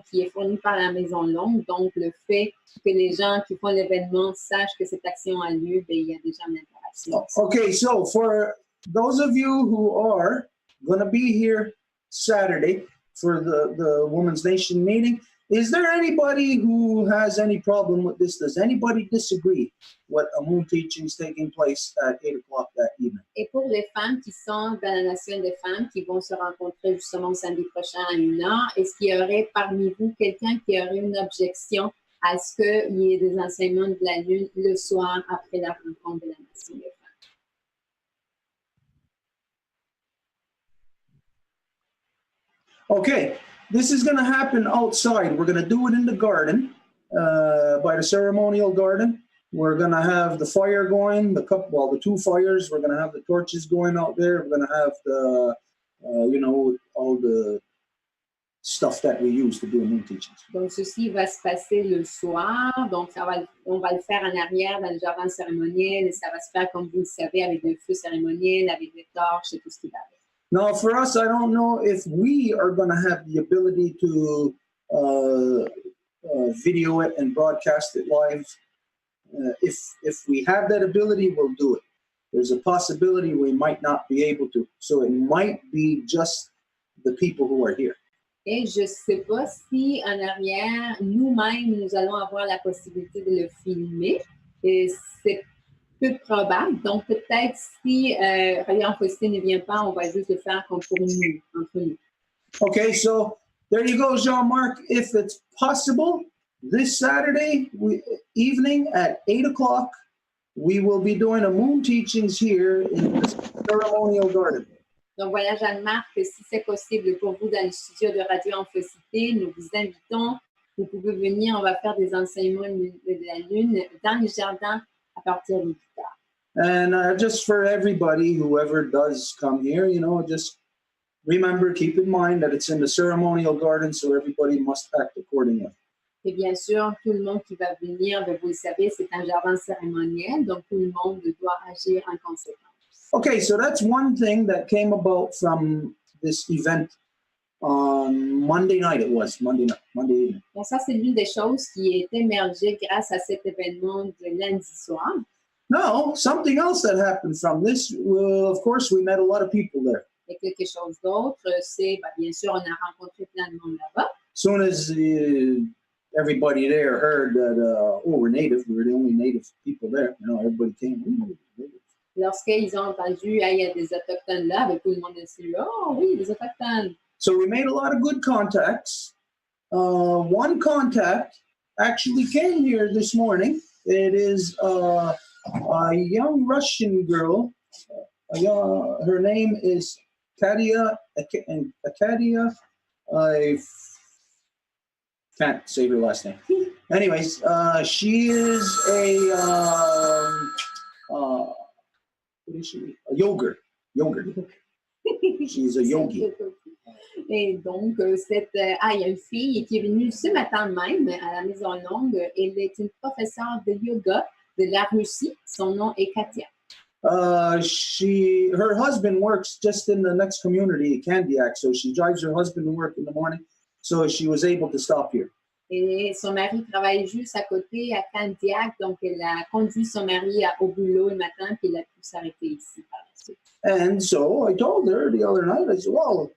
qui est fournie par la Maison longue. Donc, le fait que les gens qui font l'événement sachent que cette action a lieu, il y a déjà une interaction. Okay, so for those of you who are going to be here Saturday for the Women's Nation meeting, is there anybody who has any problem with this? Does anybody disagree with a moon teachings taking place at 8 o'clock that evening? Et pour les femmes qui sont dans la Nation des femmes, qui vont se rencontrer justement samedi prochain à 1h, est-ce qu'il y aurait parmi vous quelqu'un qui aurait une objection à ce qu'il y ait des enseignements de la Lune le soir après la rencontre de la Nation des femmes? Okay, this is going to happen outside. We're going to do it in the garden, by the ceremonial garden. We're going to have the fire going, the 2 fires. We're going to have the torches going out there. We're going to have the, all the stuff that we use to do moon teachings. Donc, ceci va se passer le soir. Donc, on va le faire en arrière dans le jardin cérémoniel. Et ça va se faire, comme vous le savez, avec le feu cérémoniel, avec des torches et tout ce qui va avec. Now, for us, I don't know if we are going to have the ability to video it and broadcast it live. If we have that ability, we'll do it. There's a possibility we might not be able to. So it might be just the people who are here. Et je ne sais pas si en arrière, nous-mêmes, nous allons avoir la possibilité de le filmer. Et c'est peu probable. Donc, peut-être si Radio Société ne vient pas, on va juste le faire comme pour nous, entre nous. Okay, so there you go, Jean-Marc. If it's possible, this Saturday evening at 8 o'clock, we will be doing a moon teachings here in the ceremonial garden. Donc voilà, Jeanne-Marc, si c'est possible pour vous dans le studio de Radio Infocité, nous vous invitons. Vous pouvez venir, on va faire des enseignements de la Lune dans le jardin à partir de 8 heures. And just for everybody, whoever does come here, just remember, keep in mind that it's in the ceremonial garden, so everybody must act accordingly. Et bien sûr, tout le monde qui va venir, vous le savez, c'est un jardin cérémoniel, donc tout le monde doit agir en conséquence. Okay, so that's one thing that came about from this event on Monday night. It was Monday evening. Donc ça, c'est l'une des choses qui est émergée grâce à cet événement de lundi soir. Now, something else that happened from this, of course, we met a lot of people there. Et quelque chose d'autre, c'est, bien sûr, on a rencontré plein de monde là-bas. As soon as everybody there heard that, we're native, we were the only native people there, everybody came. Lorsqu'ils ont entendu, il y a des Autochtones là, tout le monde a dit, oh oui, des Autochtones. So we made a lot of good contacts. One contact actually came here this morning. It is a young Russian girl. Her name is Katia. I can't say her last name. Anyways, she is what is she? A yogurt. She's a yogi. Et donc, il y a une fille qui est venue ce matin même à la Maison Longue. Elle est une professeure de yoga de la Russie. Son nom est Katia. Her husband works just in the next community, Candiac, so she drives her husband to work in the morning, so she was able to stop here. Et son mari travaille juste à côté, à Candiac, donc elle a conduit son mari au boulot le matin, puis elle a pu s'arrêter ici par la suite. And so I told her the other night, I said, well,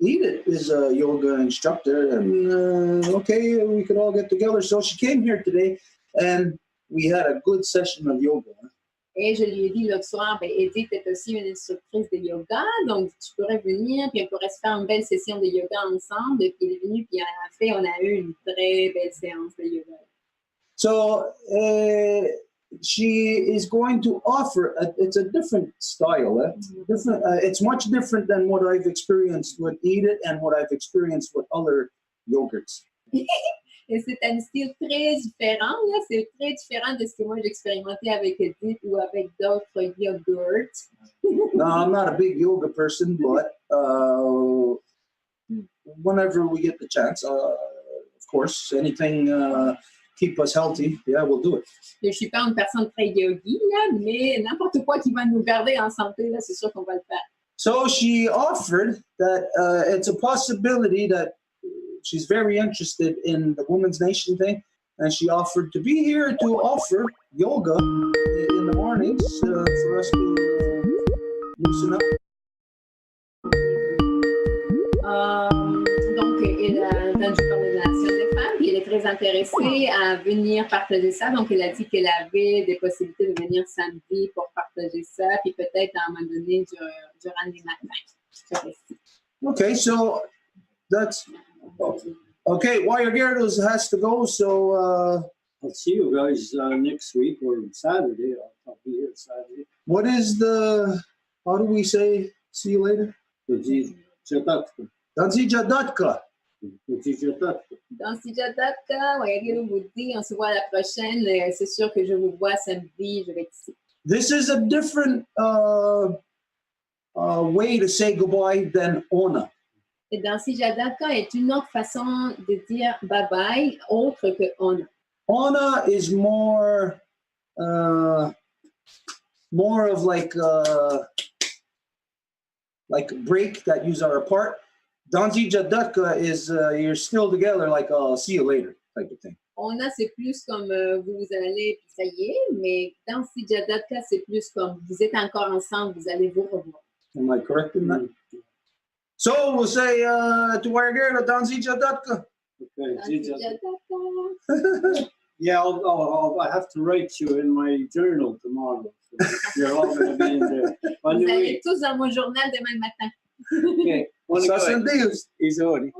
Edith is a yoga instructor, and okay, we could all get together. So she came here today, and we had a good session of yoga. Et je lui ai dit l'autre soir, Edith est aussi une instructrice de yoga, donc tu pourrais venir, puis on pourrait se faire une belle session de yoga ensemble. Et puis elle est venue, puis en fait, on a eu une très belle séance de yoga. So she is going to offer, it's a different style. It's much different than what I've experienced with Edith and what I've experienced with other yogurts. Et c'est un style très différent, là. C'est très différent de ce que moi j'ai expérimenté avec Edith ou avec d'autres yogurts. No, I'm not a big yoga person, but whenever we get the chance, of course, anything keep us healthy, yeah, we'll do it. Je suis pas une personne très yogi, là, mais n'importe quoi qui va nous garder en santé, là, c'est sûr qu'on va le faire. So she offered that it's a possibility that she's very interested in the Women's Nation thing, and she offered to be here to offer yoga in the mornings for us to loosen up. Donc, elle a entendu parler de la Nation des femmes, puis elle est très intéressée à venir partager ça. Donc, elle a dit qu'elle avait des possibilités de venir samedi pour partager ça, puis peut-être à un moment donné durant les matins. Okay, so that's okay. Wire Gerdos has to go, so I'll see you guys next week or Saturday. I'll be here Saturday. what is how do we say see you later? Danzi Jadatka. Dans Sijadatka, vous dit, on se voit la prochaine. C'est sûr que je vous vois samedi, je vais être ici. This is a different way to say goodbye than Ona. Et dans Sijadaka est une autre façon de dire bye-bye, autre que ona. Ona is more of like break that you are apart. Danzi Jadaka is you're still together, like see you later type of thing. Ona, c'est plus comme vous allez, puis ça y est, mais dans Sijadaka, c'est plus comme vous êtes encore ensemble, vous allez vous revoir. Am I correct in that? So we'll say to our girl, Danzi Jadaka. Okay. Yeah, I have to write you in my journal tomorrow. So you're all going to be in there. Vous allez tous dans mon journal demain matin. Okay. Ça, c'est Deus. Isori.